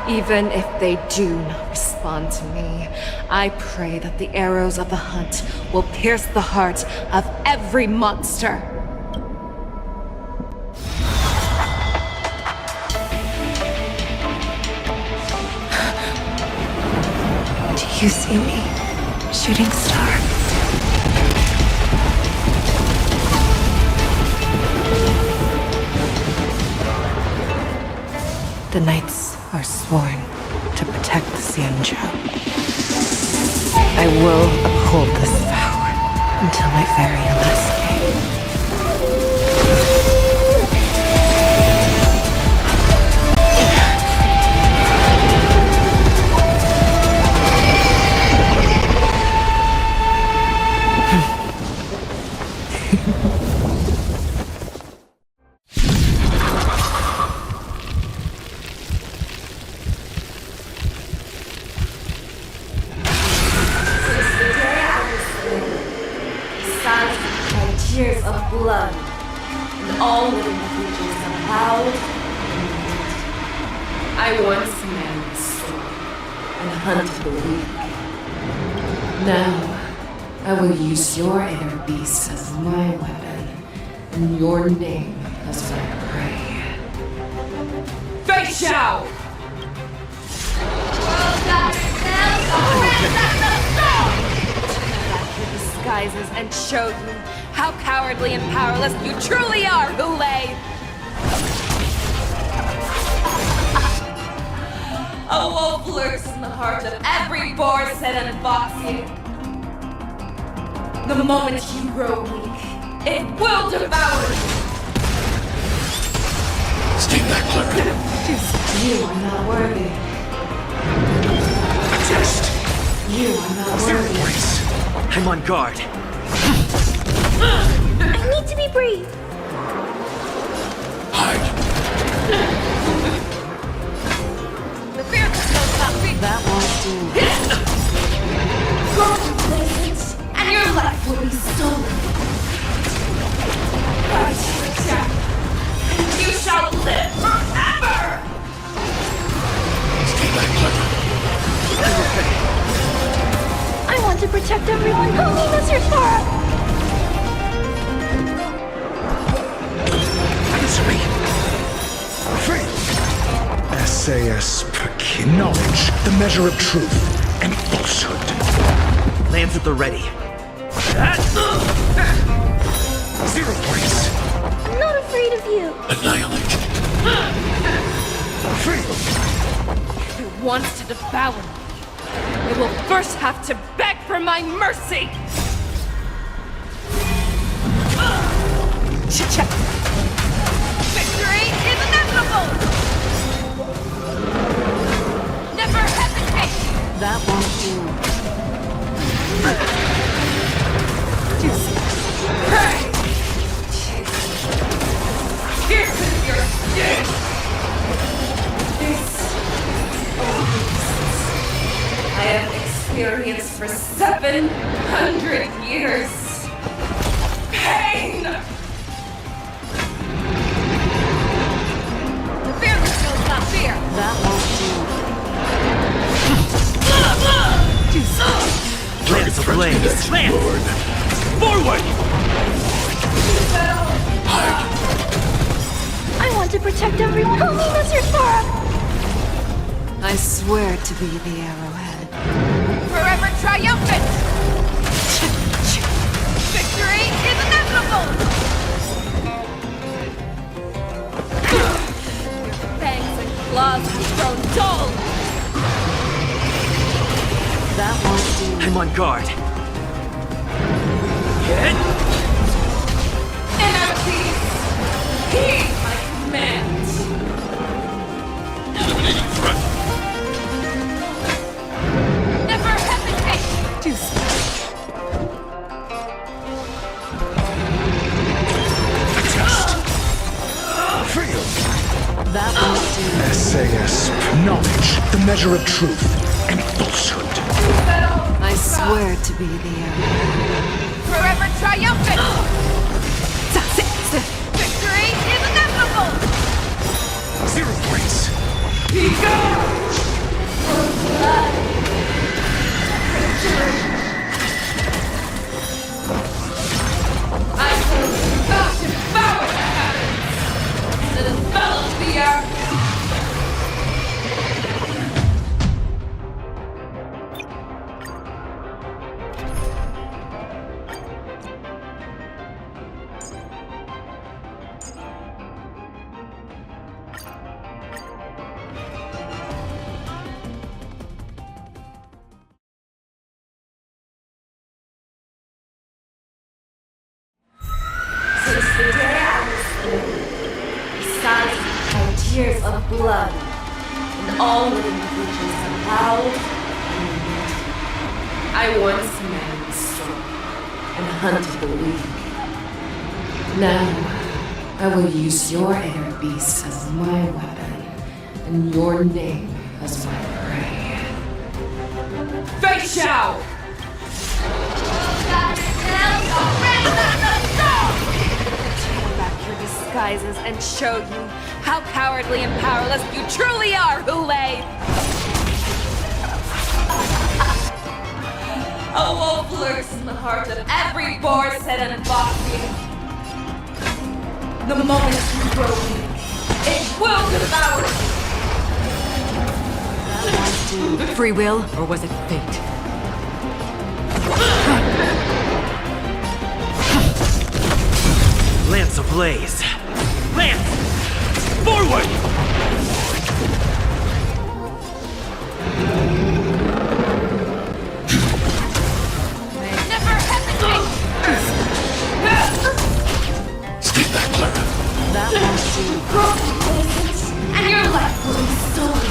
Even if they do not respond to me, I pray that the arrows of the hunt will pierce the heart of every monster. Do you see me, shooting star? The knights are sworn to protect the Xianzhou. I will uphold this vow until my very last day. Tears of blood, and all living creatures have howled and mourned. I once manned the storm and hunted the weak. Now, I will use your inner beast as my weapon, and your name as my prey. Feixiao! Disguises and show you how cowardly and powerless you truly are, Fugue! A wolf lurks in the heart of every Borsin and Foxian. The moment you grow weak, it will devour you! Stay back, Clara. You are not worthy. A test. You are not Zero worthy. points. I'm on guard. I need to be brave. Hide. The fear that knows not be. That won't do. Go to places, and your life will be stolen. But you shall live forever! Stay back, Clara. I want to protect everyone whom he musters for. Answer me. Faith. SAS Pekin. Knowledge, the measure of truth and falsehood. Lambs at the ready. 0 points. I'm not afraid of you. Annihilate. Faith. If it wants to devour me, it will first have to beg for my mercy! Victory is inevitable! Never hesitate! That won't do. Pray! Here's your sting! This I have experienced for 700 years. Pain! The fearless knows not fear. That won't do. Dragon Lance ablaze! Lance! Forward! I want to protect everyone. Help me, Mr. Sora! I swear to be the arrowhead. Forever triumphant! Victory is inevitable! Your fangs and claws have grown dull! That won't do. I'm on guard. Hit! Inner peace! Heed my command! Eliminating threat. Never hesitate! Do so. That won't do. SAS. Knowledge, the measure of truth and falsehood. I swear to be the arrowhead. Forever triumphant! Victory is inevitable! 0 points. I will not devour the heavens and envelop the earth! Since the day I was born, besides my tears of blood, and all living creatures have howled and wept. I once man the strong and hunted the weak. Now, I will use your air beast as my weapon, and your name as my prey. Feixiao! Take back your disguises and show you how cowardly and powerless you truly are, Fugue! A wolf lurks in the heart of every boar's head and Foxian. The moment you grow weak, it will devour you! Free will, or was it fate? Lance ablaze! Lance! Forward! Never hesitate! Stay back, Clara. That won't do. Grow and your life will be stolen.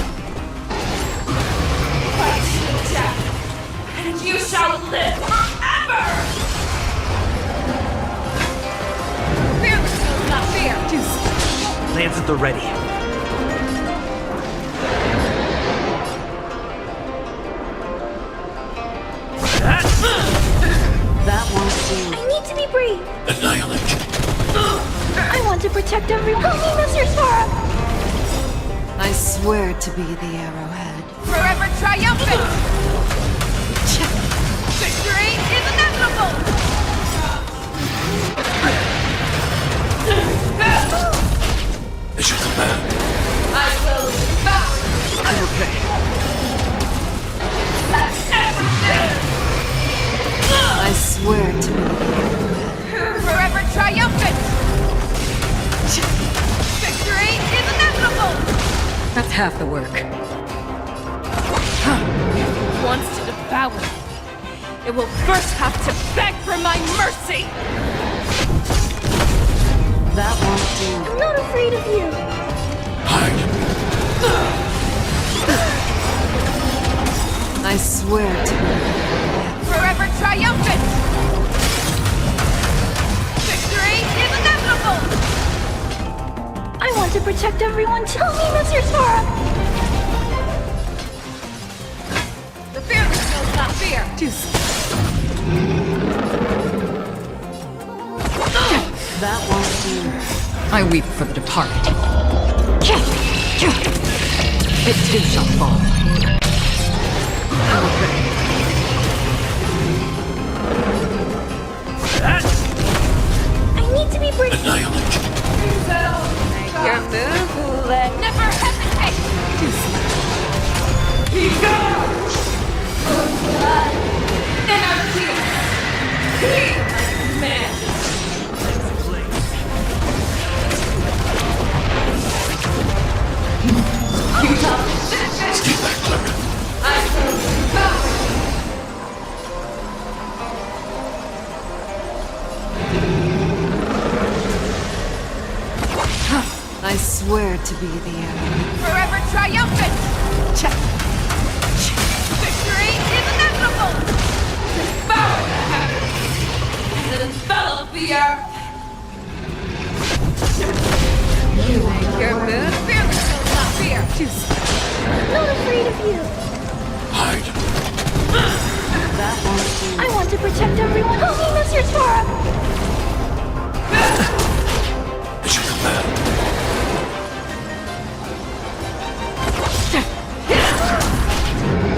Fight to the death, and you shall live forever! Fearless knows not fear! Lance at the ready. That won't do. I need to be brave. Annihilate. I want to protect everyone. Help me, Mr. Sora! I swear to be the arrowhead. Forever triumphant! Victory is inevitable! As you command. I will devour you! I'm okay. That's everything! I swear to be the arrowhead. Forever triumphant! Victory is inevitable! That's half the work. Wants to devour me. It will first have to beg for my mercy! That won't do. I'm not afraid of you. Hide. I swear to be the arrowhead. Forever triumphant! Victory is inevitable! I want to protect everyone. Help me, Mr. Sora! The fearless knows not fear! That won't do. I weep for the departed. It too shall fall. swear to be the enemy. Forever triumphant! Victory is inevitable! Devour the heavens! And envelop the earth! You make your move, fearless will not fear! Not afraid of you. Hide. I want to protect everyone. Oh, he must your Torah. It's your command.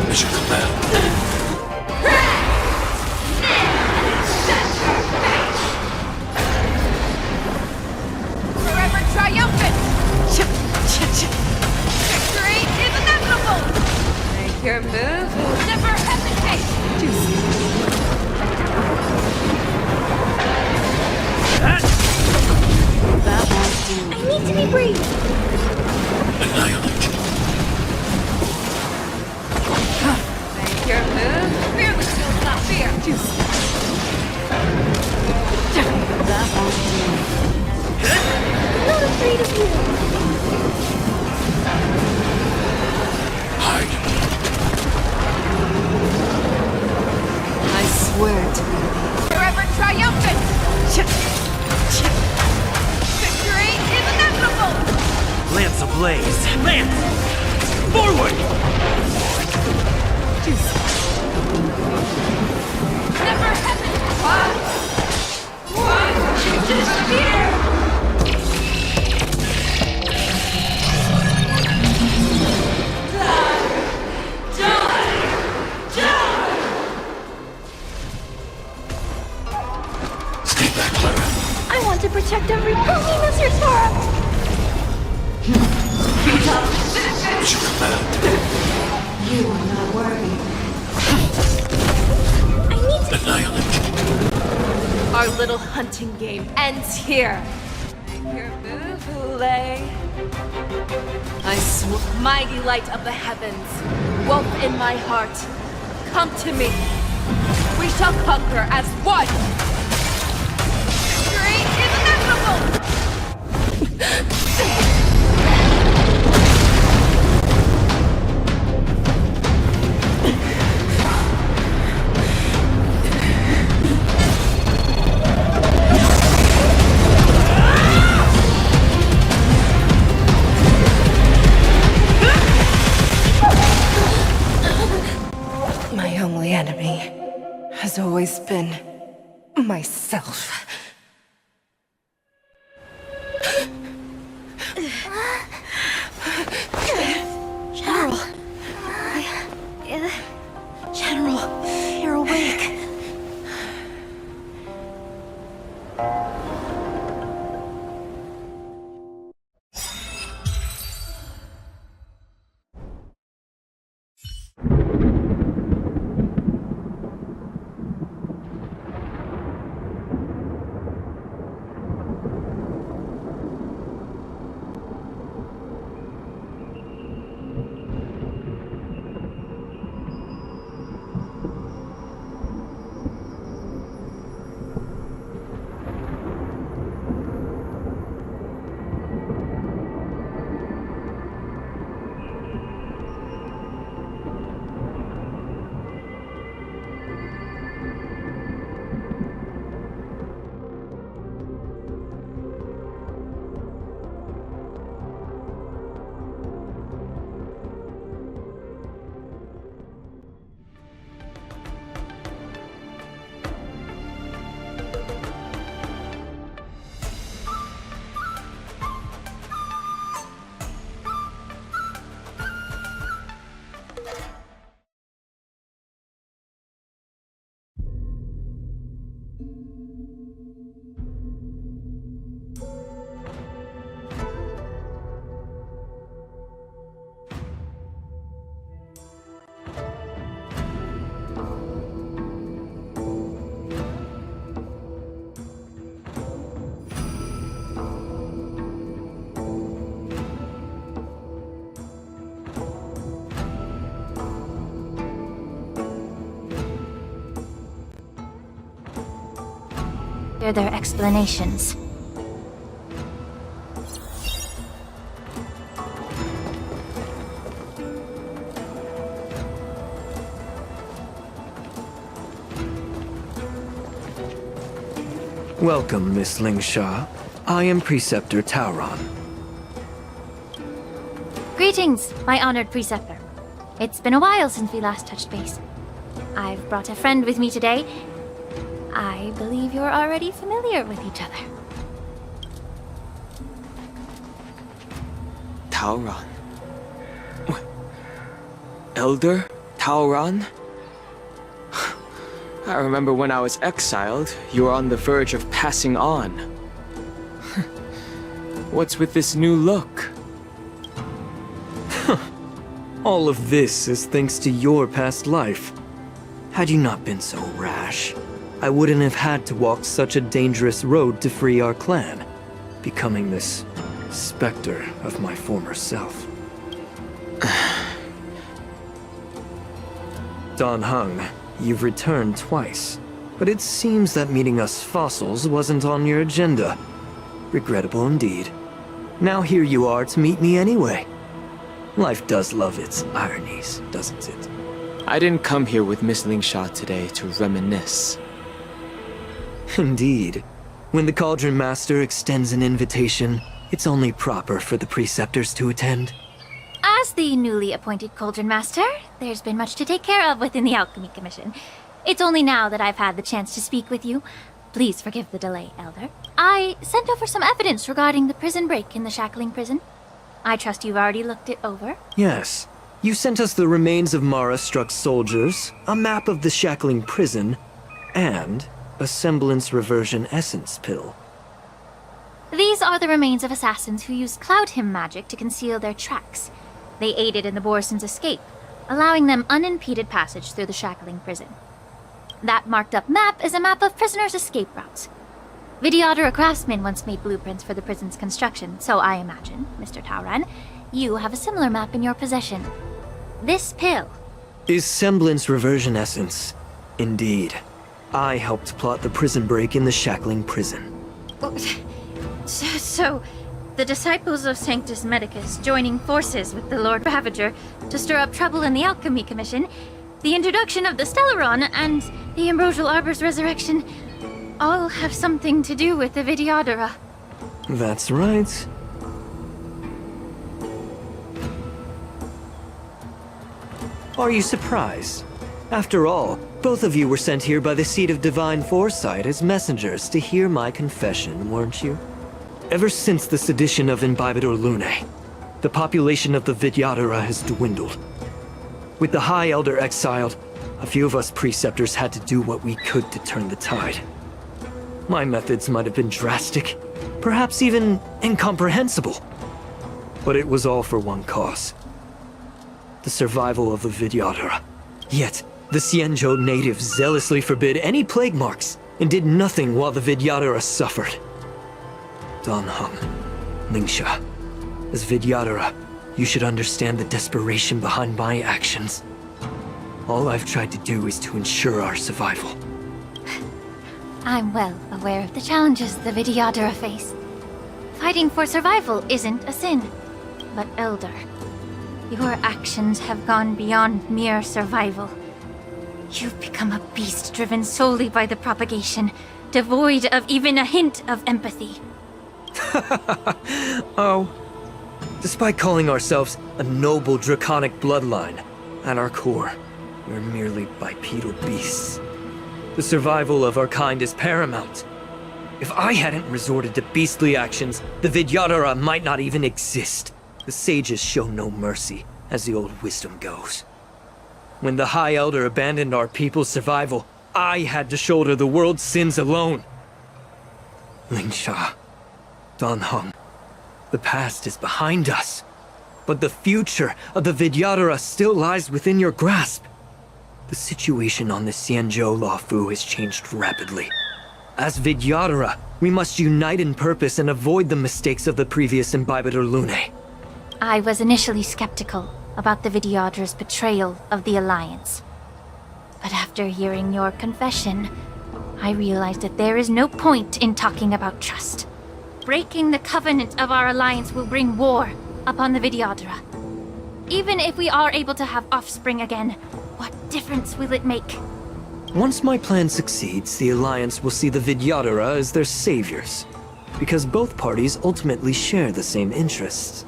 It's your command. Forever triumphant! Victory is inevitable! Make your move, never hesitate! I need to be brave. Annihilate. Make your move, fearless will not fear! Not afraid of you. Hide. I swear to be Forever triumphant! Victory is inevitable! Lance ablaze! Lance! Forward! Never hesitate! One, disappear! Stay back, Clara. I want to protect everyone. Oh, he must your Torah. It's your command. you are not worthy. I need to. Annihilate. Our little hunting game ends here. Make your move, Fugue. I swear. Mighty light of the heavens, wolf in my heart, come to me. We shall conquer as one. Victory is inevitable! My only enemy has always been myself. General. General, you're awake. Hear their explanations. Welcome, Miss Lingsha. I am Preceptor Tauron. Greetings, my honored preceptor. It's been a while since we last touched base. I've brought a friend with me today. I believe you're already familiar with each other. Tauron. Elder Tauron? I remember when I was exiled, you were on the verge of passing on. What's with this new look? All of this is thanks to your past life. Had you not been so rash, I wouldn't have had to walk such a dangerous road to free our clan, becoming this specter of my former self. Dan Heng, you've returned twice, but it seems that meeting us fossils wasn't on your agenda. Regrettable indeed. Now here you are to meet me anyway. Life does love its ironies, doesn't it? I didn't come here with Miss Lingsha today to reminisce. Indeed. When the Cauldron Master extends an invitation, it's only proper for the preceptors to attend. As the newly appointed Cauldron Master, there's been much to take care of within the Alchemy Commission. It's only now that I've had the chance to speak with you. Please forgive the delay, Elder. I sent over some evidence regarding the prison break in the Shackling Prison. I trust you've already looked it over? Yes. You sent us the remains of Mara-struck soldiers, a map of the Shackling Prison, and a semblance reversion essence pill. These are the remains of assassins who used Cloud Hymn magic to conceal their tracks. They aided in the Borisons' escape, allowing them unimpeded passage through the Shackling Prison. That marked-up map is a map of prisoners' escape routes. Vidyadhara craftsmen once made blueprints for the prison's construction, so I imagine, Mr. Tauron, you have a similar map in your possession. This pill is semblance reversion essence. Indeed. I helped plot the prison break in the Shackling Prison. So, the disciples of Sanctus Medicus joining forces with the Lord Ravager to stir up trouble in the Alchemy Commission, the introduction of the Stellaron, and the Ambrosial Arbor's resurrection all have something to do with the Vidyadhara. That's right. Are you surprised? After all, both of you were sent here by the Seat of Divine Foresight as messengers to hear my confession, weren't you? Ever since the sedition of Imbibidor Lunae, the population of the Vidyadhara has dwindled. With the High Elder exiled, a few of us preceptors had to do what we could to turn the tide. My methods might have been drastic, perhaps even incomprehensible. But it was all for one cause. The survival of the Vidyadhara. Yet, the Xianzhou natives zealously forbid any plague marks and did nothing while the Vidyadhara suffered. Dan Heng, Lingsha, as Vidyadhara, you should understand the desperation behind my actions. All I've tried to do is to ensure our survival. I'm well aware of the challenges the Vidyadhara face. Fighting for survival isn't a sin. But Elder, your actions have gone beyond mere survival. You've become a beast driven solely by the propagation, devoid of even a hint of empathy. Oh. Despite calling ourselves a noble draconic bloodline, at our core, we're merely bipedal beasts. The survival of our kind is paramount. If I hadn't resorted to beastly actions, the Vidyadhara might not even exist. The sages show no mercy, as the old wisdom goes. When the High Elder abandoned our people's survival, I had to shoulder the world's sins alone. Lingsha, Dan Heng, the past is behind us, but the future of the Vidyadhara still lies within your grasp. The situation on the Xianzhou Luofu has changed rapidly. As Vidyadhara, we must unite in purpose and avoid the mistakes of the previous Imbibidor Lunae. I was initially skeptical about the Vidyadhara's betrayal of the Alliance. But after hearing your confession, I realized that there is no point in talking about trust. Breaking the covenant of our alliance will bring war upon the Vidyadhara. Even if we are able to have offspring again, what difference will it make? Once my plan succeeds, the Alliance will see the Vidyadhara as their saviors, because both parties ultimately share the same interests.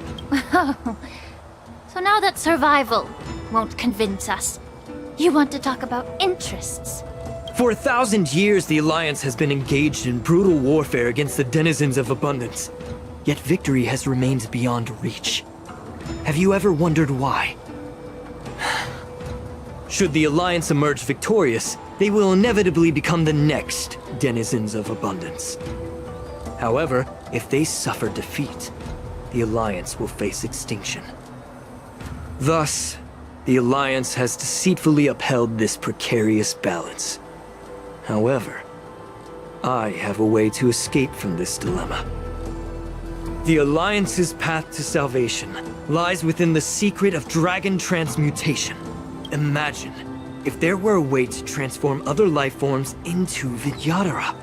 So now that survival won't convince us, you want to talk about interests? For 1,000 years, the Alliance has been engaged in brutal warfare against the denizens of abundance. Yet victory has remained beyond reach. Have you ever wondered why? Should the Alliance emerge victorious, they will inevitably become the next denizens of abundance. However, if they suffer defeat, the Alliance will face extinction. Thus, the Alliance has deceitfully upheld this precarious balance. However, I have a way to escape from this dilemma. The Alliance's path to salvation lies within the secret of dragon transmutation. Imagine if there were a way to transform other life forms into Vidyadhara.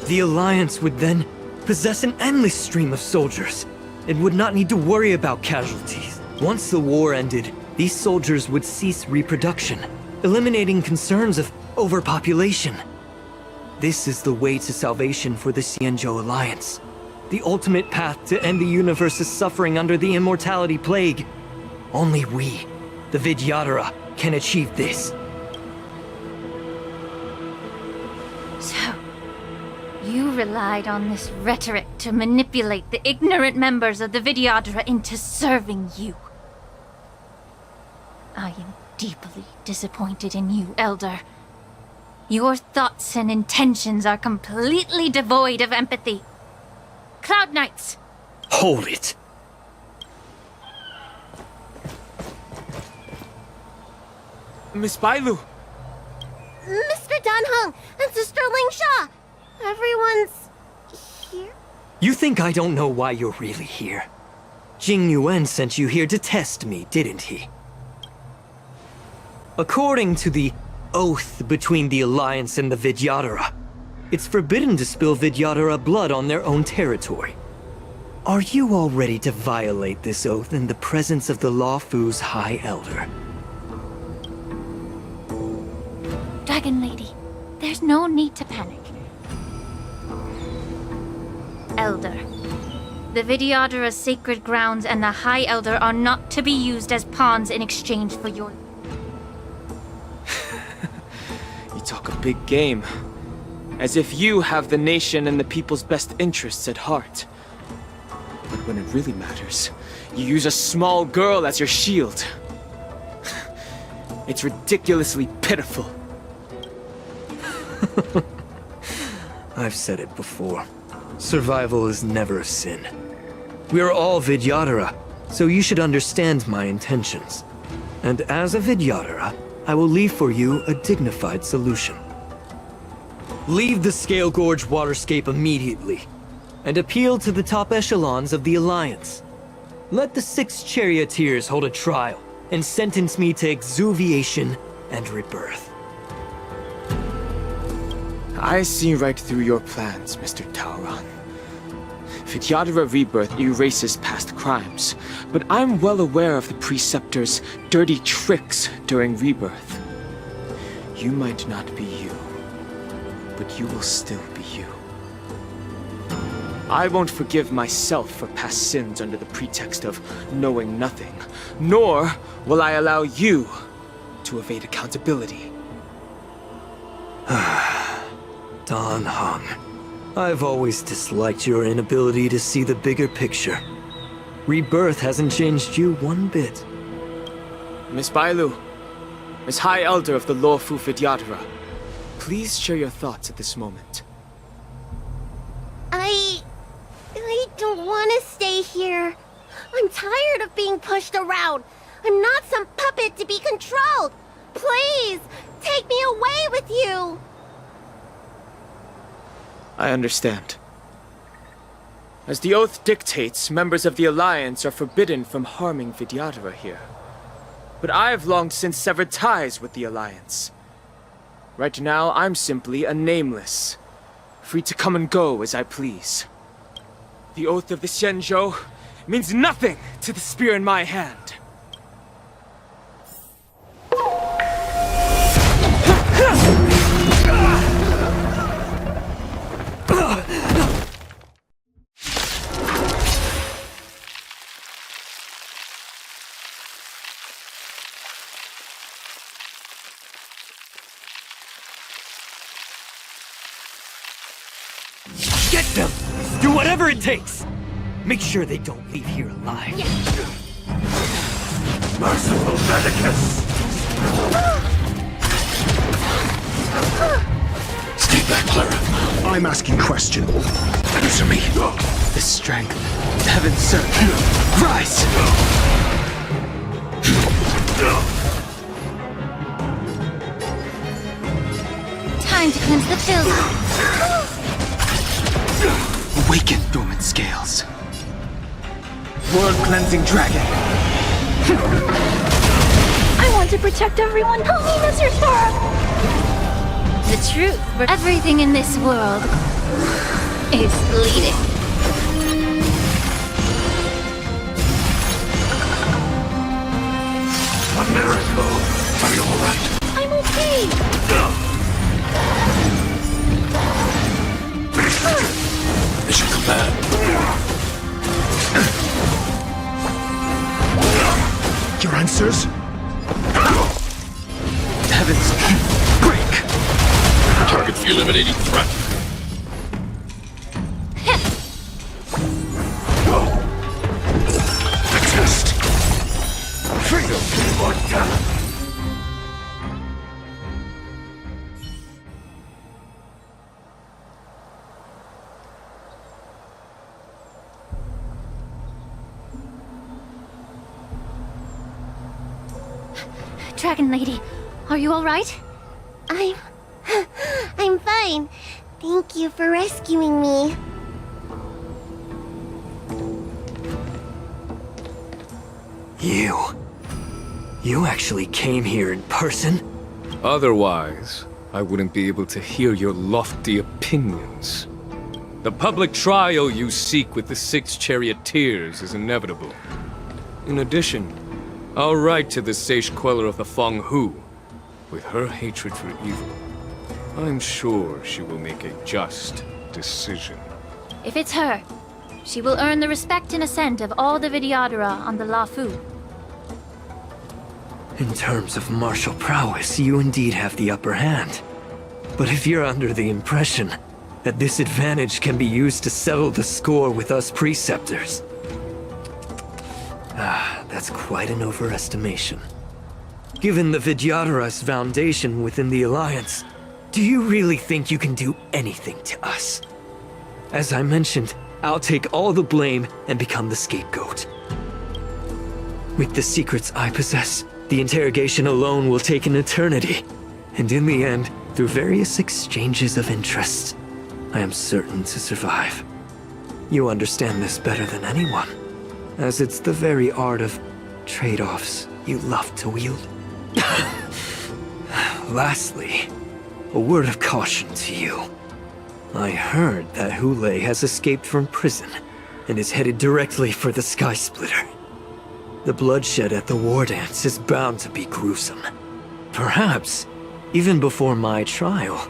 The Alliance would then possess an endless stream of soldiers and would not need to worry about casualties. Once the war ended, these soldiers would cease reproduction, eliminating concerns of overpopulation. This is the way to salvation for the Xianzhou Alliance. The ultimate path to end the universe's suffering under the immortality plague. Only we, the Vidyadhara, can achieve this. So, you relied on this rhetoric to manipulate the ignorant members of the Vidyadhara into serving you. I am deeply disappointed in you, Elder. Your thoughts and intentions are completely devoid of empathy. Cloud Knights! Hold it! Miss Bailu! Mr. Danheng and Sister Lingsha! Everyone's here? You think I don't know why you're really here? Jing Yuan sent you here to test me, didn't he? According to the oath between the Alliance and the Vidyadhara, it's forbidden to spill Vidyadhara blood on their own territory. Are you all ready to violate this oath in the presence of the Luofu's High Elder? Dragon Lady, there's no need to panic. Elder, the Vidyadhara's sacred grounds and the High Elder are not to be used as pawns in exchange for your... You talk a big game. As if you have the nation and the people's best interests at heart. But when it really matters, you use a small girl as your shield. It's ridiculously pitiful. I've said it before. Survival is never a sin. We are all Vidyadhara, so you should understand my intentions. And as a Vidyadhara, I will leave for you a dignified solution. Leave the Scale Gorge waterscape immediately, and appeal to the top echelons of the Alliance. Let the 6 charioteers hold a trial, and sentence me to exuviation and rebirth. I see right through your plans, Mr. Taoran. Vidyadhara rebirth erases past crimes, but I'm well aware of the Preceptor's dirty tricks during rebirth. You might not be you, but you will still be you. I won't forgive myself for past sins under the pretext of knowing nothing, nor will I allow you to evade accountability. Dan Heng, I've always disliked your inability to see the bigger picture. Rebirth hasn't changed you one bit. Miss Bailu, Miss High Elder of the Luofu Vidyadhara, please share your thoughts at this moment. I don't want to stay here. I'm tired of being pushed around. I'm not some puppet to be controlled. Please, take me away with you. I understand. As the oath dictates, members of the Alliance are forbidden from harming Vidyadhara here. But I've long since severed ties with the Alliance. Right now, I'm simply a nameless, free to come and go as I please. The oath of the Xianzhou means nothing to the spear in my hand. Get them! Do whatever it takes! Make sure they don't leave here alive. Merciful Medicus! Stay back, Clara. I'm asking question. Answer me. The strength. Heaven, sir. Rise! Time to cleanse the filth. Awaken, dormant scales. World-cleansing dragon. I want to protect everyone. Help me, Mr. Sora! The truth for everything in this world is bleeding. A miracle! Are you alright? I'm okay. Mission command. Your answers? Heavens, break! Target for eliminating threat. The test. Freedom immortality. Dragon Lady, are you alright? I'm fine. Thank you for rescuing me. You actually came here in person? Otherwise, I wouldn't be able to hear your lofty opinions. The public trial you seek with the 6 charioteers is inevitable. In addition, I'll write to the sage queller of the Feng Hu. With her hatred for evil, I'm sure she will make a just decision. If it's her, she will earn the respect and assent of all the Vidyadhara on the Luofu. In terms of martial prowess, you indeed have the upper hand. But if you're under the impression that this advantage can be used to settle the score with us preceptors, that's quite an overestimation. Given the Vidyadhara's foundation within the Alliance, do you really think you can do anything to us? As I mentioned, I'll take all the blame and become the scapegoat. With the secrets I possess, the interrogation alone will take an eternity. And in the end, through various exchanges of interest, I am certain to survive. You understand this better than anyone, as it's the very art of trade-offs you love to wield. Lastly, a word of caution to you. I heard that Hule has escaped from prison and is headed directly for the Sky Splitter. The bloodshed at the war dance is bound to be gruesome. Perhaps, even before my trial,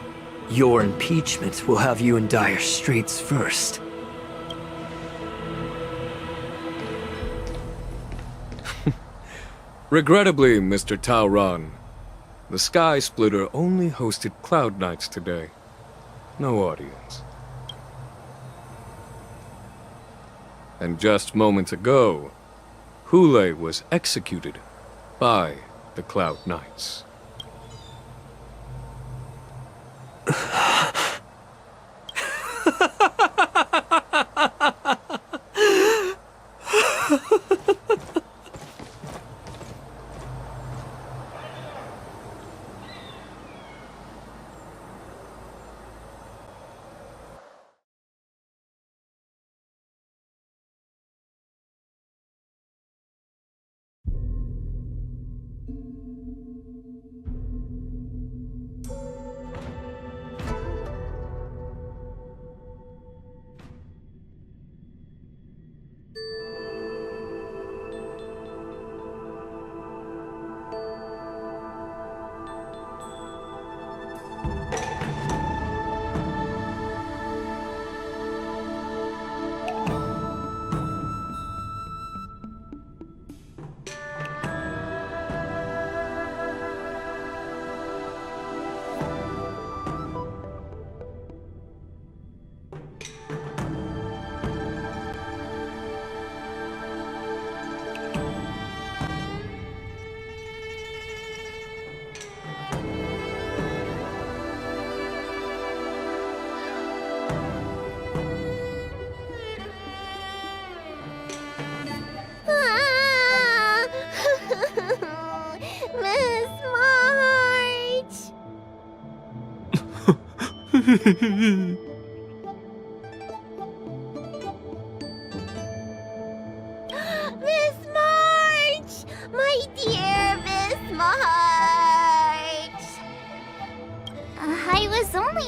your impeachment will have you in dire straits first. Regrettably, Mr. Taoran, the Sky Splitter only hosted Cloud Knights today. No audience. And just moments ago, Hule was executed by the Cloud Knights.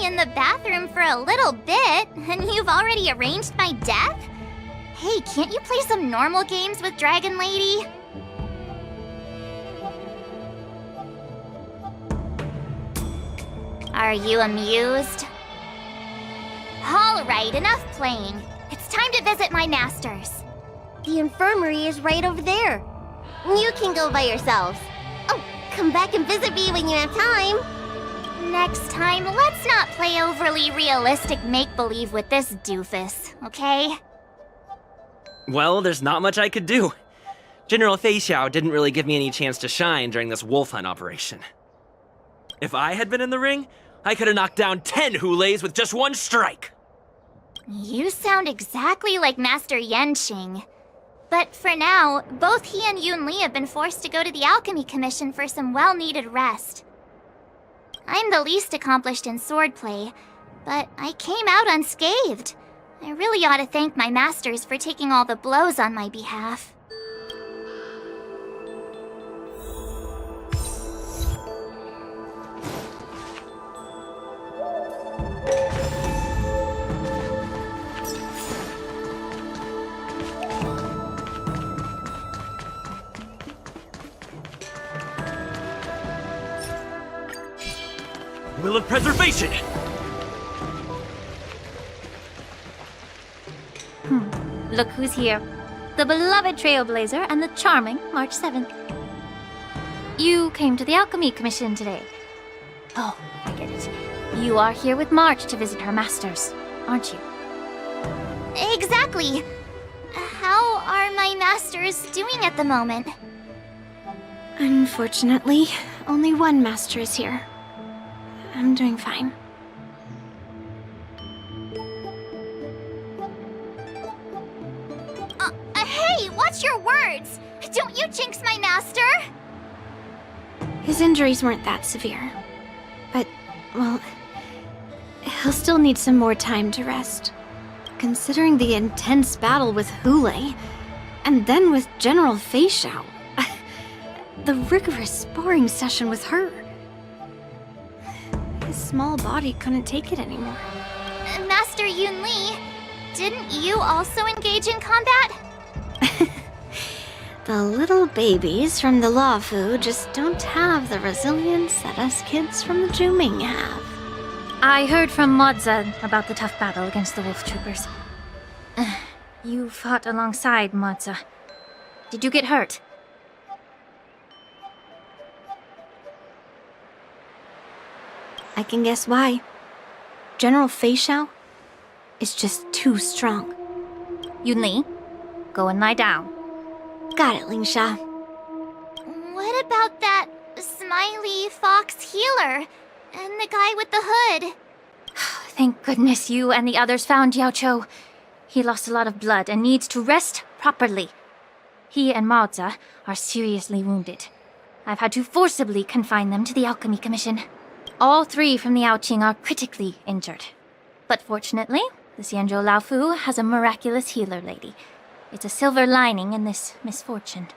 only in the bathroom for a little bit, and you've already arranged my death? Hey, can't you play some normal games with Dragon Lady? Are you amused? Alright, enough playing. It's time to visit my masters. The infirmary is right over there. You can go by yourselves. Oh, come back and visit me when you have time. Next time, let's not play overly realistic make-believe with this doofus, okay? Well, there's not much I could do. General Feixiao didn't really give me any chance to shine during this wolf hunt operation. If I had been in the ring, I could have knocked down 10 Hulays with just one strike. You sound exactly like Master Yenqing. But for now, both he and Yunli have been forced to go to the Alchemy Commission for some well-needed rest. I'm the least accomplished in swordplay, but I came out unscathed. I really ought to thank my masters for taking all the blows on my behalf. Will of Preservation! Look who's here. The beloved Trailblazer and the charming March 7th. You came to the Alchemy Commission today. Oh, I get it. You are here with March to visit her masters, aren't you? Exactly. How are my masters doing at the moment? Unfortunately, only one master is here. I'm doing fine. Hey, watch your words! Don't you jinx my master! His injuries weren't that severe. But, well, he'll still need some more time to rest. Considering the intense battle with Hule, and then with General Feixiao. The rigorous sparring session with her. His small body couldn't take it anymore. Master Yunli, didn't you also engage in combat? The little babies from the Luofu just don't have the resilience that us kids from the Zhuming have. I heard from Moza about the tough battle against the wolf troopers. You fought alongside Moza. Did you get hurt? I can guess why. General Feixiao is just too strong. Yunli, go and lie down. Got it, Lingsha. What about that smiley fox healer? And the guy with the hood? Thank goodness you and the others found Yaoqiu. He lost a lot of blood and needs to rest properly. He and Maoza are seriously wounded. I've had to forcibly confine them to the Alchemy Commission. All three from the Yaoqing are critically injured. But fortunately, the Xianzhou Laofu has a miraculous healer lady. It's a silver lining in this misfortune.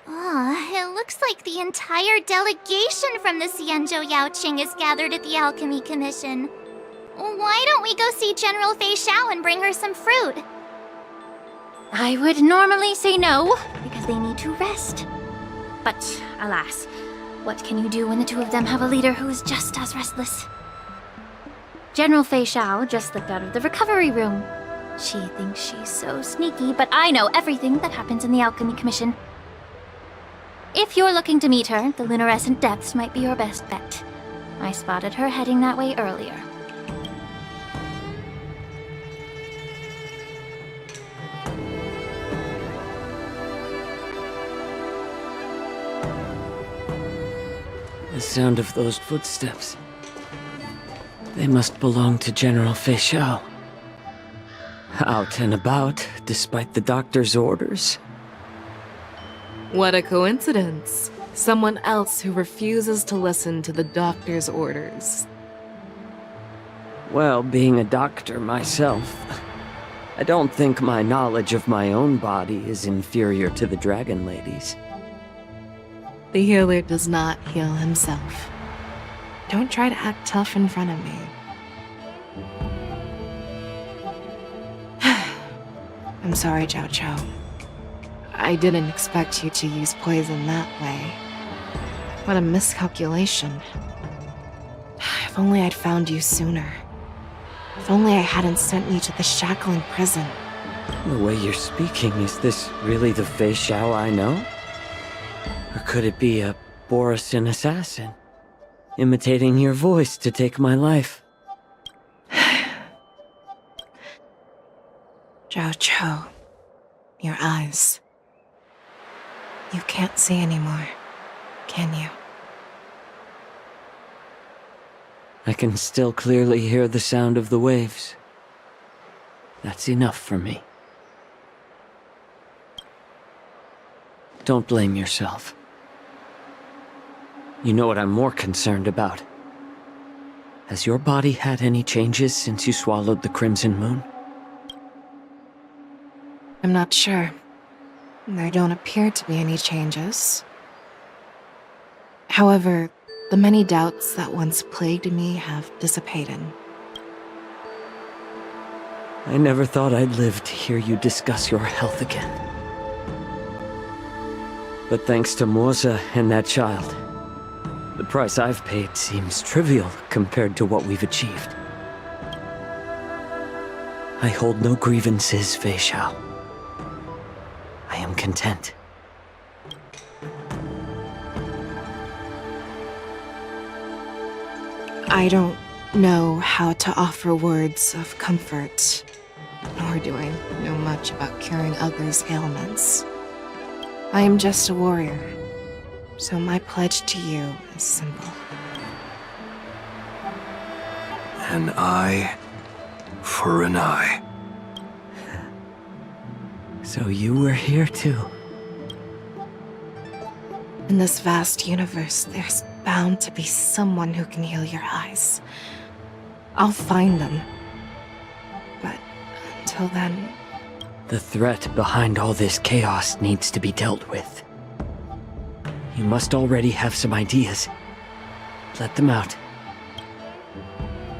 It looks like the entire delegation from the Xianzhou Yaoqing is gathered at the Alchemy Commission. Why don't we go see General Feixiao and bring her some fruit? I would normally say no, because they need to rest. But, alas, what can you do when the two of them have a leader who is just as restless? General Feixiao just slipped out of the recovery room. She thinks she's so sneaky, but I know everything that happens in the Alchemy Commission. If you're looking to meet her, the luminescent depths might be your best bet. I spotted her heading that way earlier. The sound of those footsteps. They must belong to General Feixiao. Out and about, despite the doctor's orders. What a coincidence. Someone else who refuses to listen to the doctor's orders. Well, being a doctor myself, I don't think my knowledge of my own body is inferior to the Dragon Lady's. The healer does not heal himself. Don't try to act tough in front of me. I'm sorry, Zhao Chou. I didn't expect you to use poison that way. What a miscalculation. If only I'd found you sooner. If only I hadn't sent you to the shackling prison. The way you're speaking, is this really the Feixiao I know? Or could it be a Borisin assassin, imitating your voice to take my life? Zhao Chou, your eyes. You can't see anymore, can you? I can still clearly hear the sound of the waves. That's enough for me. Don't blame yourself. You know what I'm more concerned about? Has your body had any changes since you swallowed the Crimson Moon? I'm not sure. There don't appear to be any changes. However, the many doubts that once plagued me have dissipated. I never thought I'd live to hear you discuss your health again. But thanks to Morza and that child, the price I've paid seems trivial compared to what we've achieved. I hold no grievances, Feixiao. I am content. I don't know how to offer words of comfort, nor do I know much about curing others' ailments. I am just a warrior, so my pledge to you is simple. An eye for an eye. So you were here too. In this vast universe, there's bound to be someone who can heal your eyes. I'll find them. But until then... The threat behind all this chaos needs to be dealt with. You must already have some ideas. Let them out.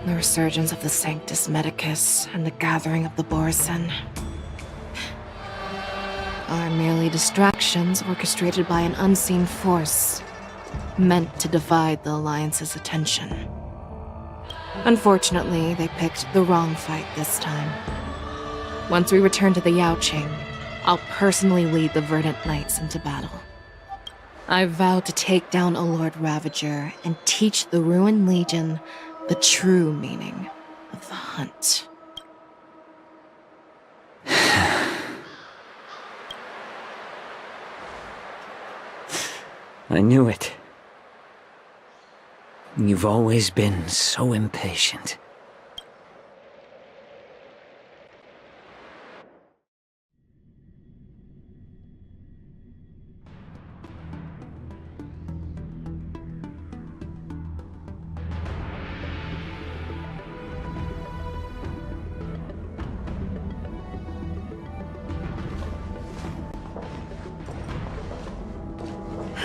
The resurgence of the Sanctus Medicus and the gathering of the Borisin are merely distractions orchestrated by an unseen force, meant to divide the Alliance's attention. Unfortunately, they picked the wrong fight this time. Once we return to the Yaoqing, I'll personally lead the Verdant Knights into battle. I vow to take down a Lord Ravager and teach the Ruined Legion the true meaning of the hunt. I knew it. You've always been so impatient.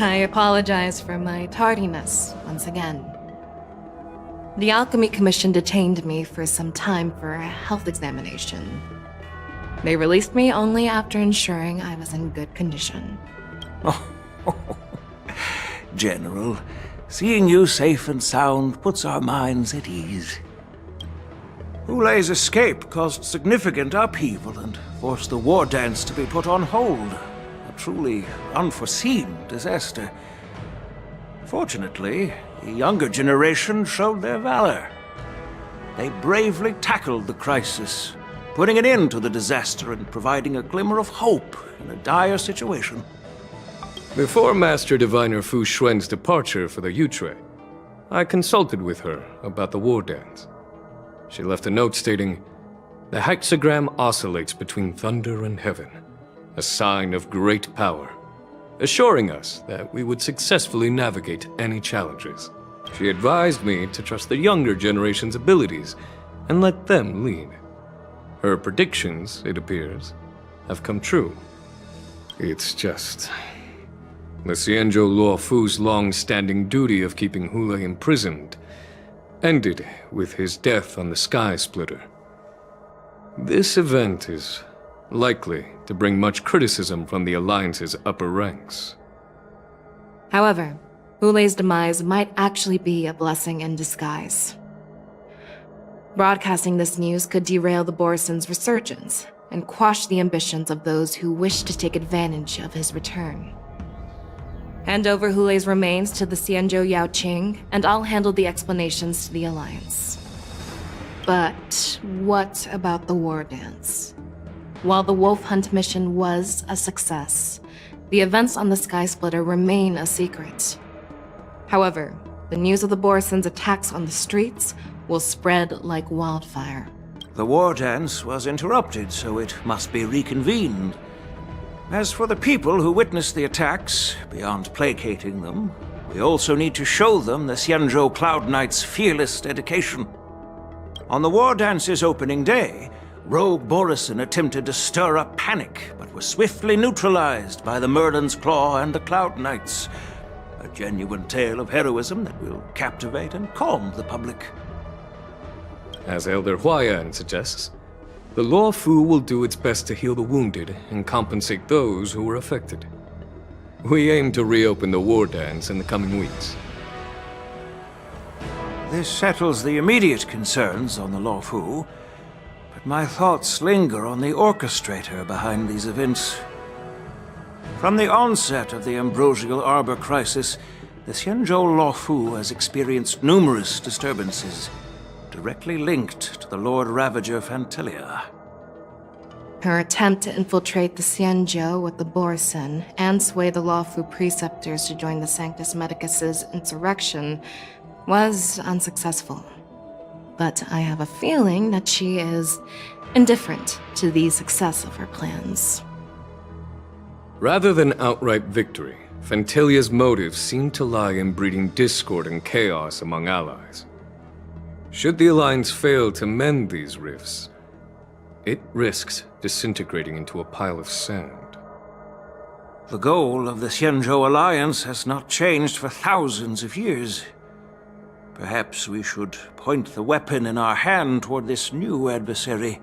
I apologize for my tardiness once again. The Alchemy Commission detained me for some time for a health examination. They released me only after ensuring I was in good condition. General, seeing you safe and sound puts our minds at ease. Hulei's escape caused significant upheaval and forced the war dance to be put on hold. A truly unforeseen disaster. Fortunately, the younger generation showed their valor. They bravely tackled the crisis, putting an end to the disaster and providing a glimmer of hope in a dire situation. Before Master Diviner Fu Xuan's departure for the Yutre, I consulted with her about the war dance. She left a note stating, "The hexagram oscillates between thunder and heaven, a sign of great power," assuring us that we would successfully navigate any challenges. She advised me to trust the younger generation's abilities and let them lead. Her predictions, it appears, have come true. It's just... the Xianzhou Luofu's long-standing duty of keeping Hulei imprisoned ended with his death on the Sky Splitter. This event is likely to bring much criticism from the Alliance's upper ranks. However, Fugue's demise might actually be a blessing in disguise. Broadcasting this news could derail the Borison's resurgence and quash the ambitions of those who wish to take advantage of his return. Hand over Fugue's remains to the Xianzhou Yaoqing, and I'll handle the explanations to the Alliance. But what about the war dance? While the Wolf Hunt mission was a success, the events on the Sky Splitter remain a secret. However, the news of the Borison's attacks on the streets will spread like wildfire. The war dance was interrupted, so it must be reconvened. As for the people who witnessed the attacks, beyond placating them, we also need to show them the Xianzhou Cloud Knight's fearless dedication. On the war dance's opening day, rogue Borison attempted to stir up panic, but was swiftly neutralized by the Merlin's Claw and the Cloud Knights. A genuine tale of heroism that will captivate and calm the public. As Elder Huayan suggests, the Law Fu will do its best to heal the wounded and compensate those who were affected. We aim to reopen the war dance in the coming weeks. This settles the immediate concerns on the Law Fu, but my thoughts linger on the orchestrator behind these events. From the onset of the Ambrosial Arbor crisis, the Xianzhou Law Fu has experienced numerous disturbances, directly linked to the Lord Ravager Fantilia. Her attempt to infiltrate the Xianzhou with the Borison and sway the Lawfu preceptors to join the Sanctus Medicus's insurrection was unsuccessful. But I have a feeling that she is indifferent to the success of her plans. Rather than outright victory, Fantilia's motives seem to lie in breeding discord and chaos among allies. Should the Alliance fail to mend these rifts, it risks disintegrating into a pile of sand. The goal of the Xianzhou Alliance has not changed for thousands of years. Perhaps we should point the weapon in our hand toward this new adversary.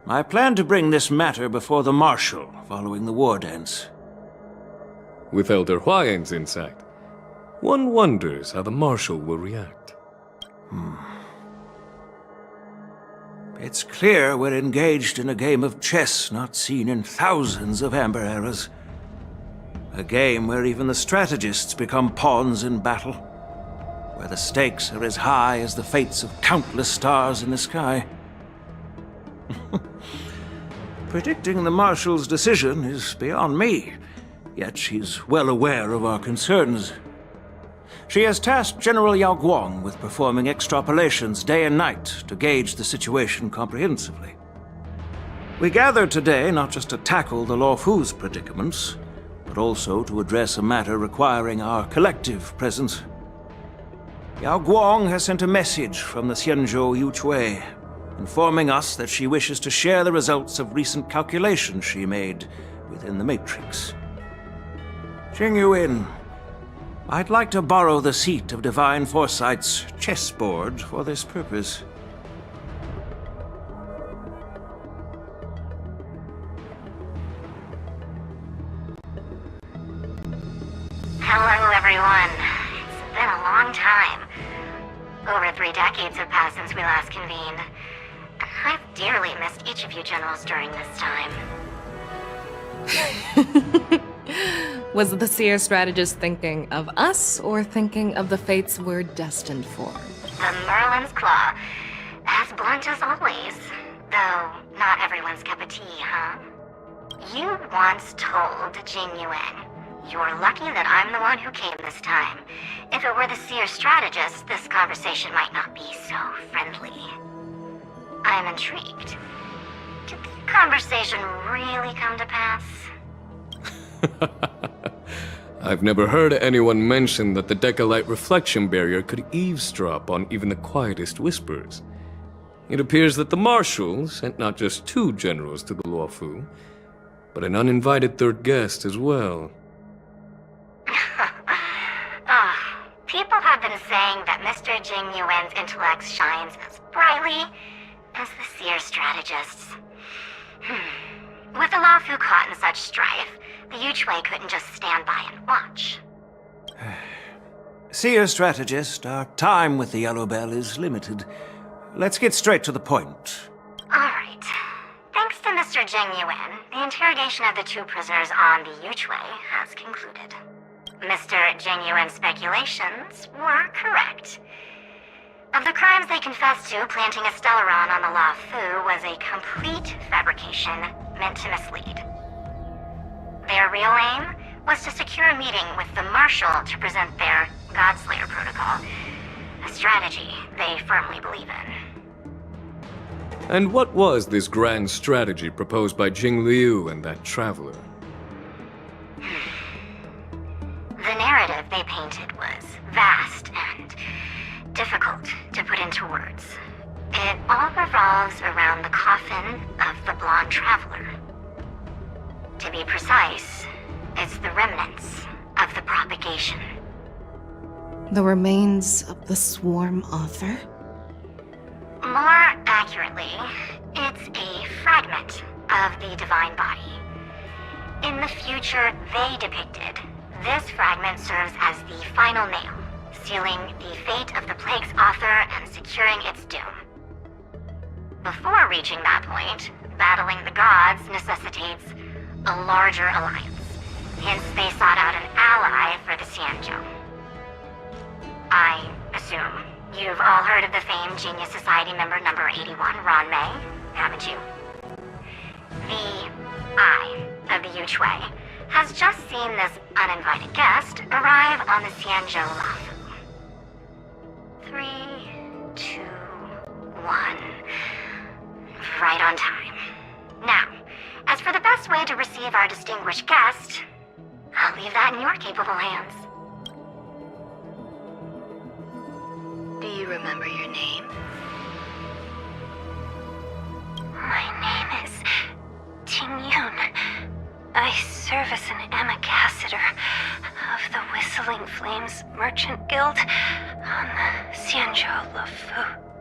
I plan to bring this matter before the Marshal following the war dance. With Elder Huayan's insight, one wonders how the Marshal will react. It's clear we're engaged in a game of chess not seen in thousands of Amber eras. A game where even the strategists become pawns in battle. Where the stakes are as high as the fates of countless stars in the sky. Predicting the Marshal's decision is beyond me, yet she's well aware of our concerns. She has tasked General Yao Guang with performing extrapolations day and night to gauge the situation comprehensively. We gathered today not just to tackle the Law Fu's predicaments, but also to address a matter requiring our collective presence. Yao Guang has sent a message from the Xianzhou Yuchui, informing us that she wishes to share the results of recent calculations she made within the Matrix. Jingyun, I'd like to borrow the seat of Divine Foresight's chessboard for this purpose. Hello, everyone. It's been a long time. Over 3 decades have passed since we last convened. And I've dearly missed each of you generals during this time. Was the seer strategist thinking of us, or thinking of the fates we're destined for? The Merlin's Claw. As blunt as always. Though, not everyone's cup of tea, huh? You once told Jingyun, "You're lucky that I'm the one who came this time. If it were the seer strategist, this conversation might not be so friendly." I'm intrigued. Did the conversation really come to pass? I've never heard anyone mention that the Decalite reflection barrier could eavesdrop on even the quietest whispers. It appears that the Marshal sent not just 2 generals to the Law Fu, but an uninvited 3rd guest as well. People have been saying that Mr. Jingyuan's intellect shines as brightly as the seer strategist's. With the Luofu caught in such strife, the Yuchui couldn't just stand by and watch. Seer strategist, our time with the Yellow Bell is limited. Let's get straight to the point. Alright. Thanks to Mr. Jing Yuan, the interrogation of the two prisoners on the Yuchui has concluded. Mr. Jing Yuan's speculations were correct. Of the crimes they confessed to, planting a Stellaron on the Luofu was a complete fabrication meant to mislead. Their real aim was to secure a meeting with the Marshal to present their Godslayer protocol, a strategy they firmly believe in. And what was this grand strategy proposed by Jing Liu and that traveler? The narrative they painted was vast and difficult to put into words. It all revolves around the coffin of the blonde traveler. To be precise, it's the remnants of the propagation. The remains of the swarm author? More accurately, it's a fragment of the divine body. In the future they depicted, this fragment serves as the final nail, sealing the fate of the plague's author and securing its doom. Before reaching that point, battling the gods necessitates a larger alliance. Hence, they sought out an ally for the Xianzhou. I assume you've all heard of the famed Genius Society member number 81, Ron Mei, haven't you? The Eye of the Yuchui has just seen this uninvited guest arrive on the Xianzhou Luofu. 3, 2, 1. Right on time. Now, as for the best way to receive our distinguished guest, I'll leave that in your capable hands. Do you remember your name? My name is Tingyun. I serve as an ambassador of the Whistling Flames Merchant Guild on the Xianzhou Luofu.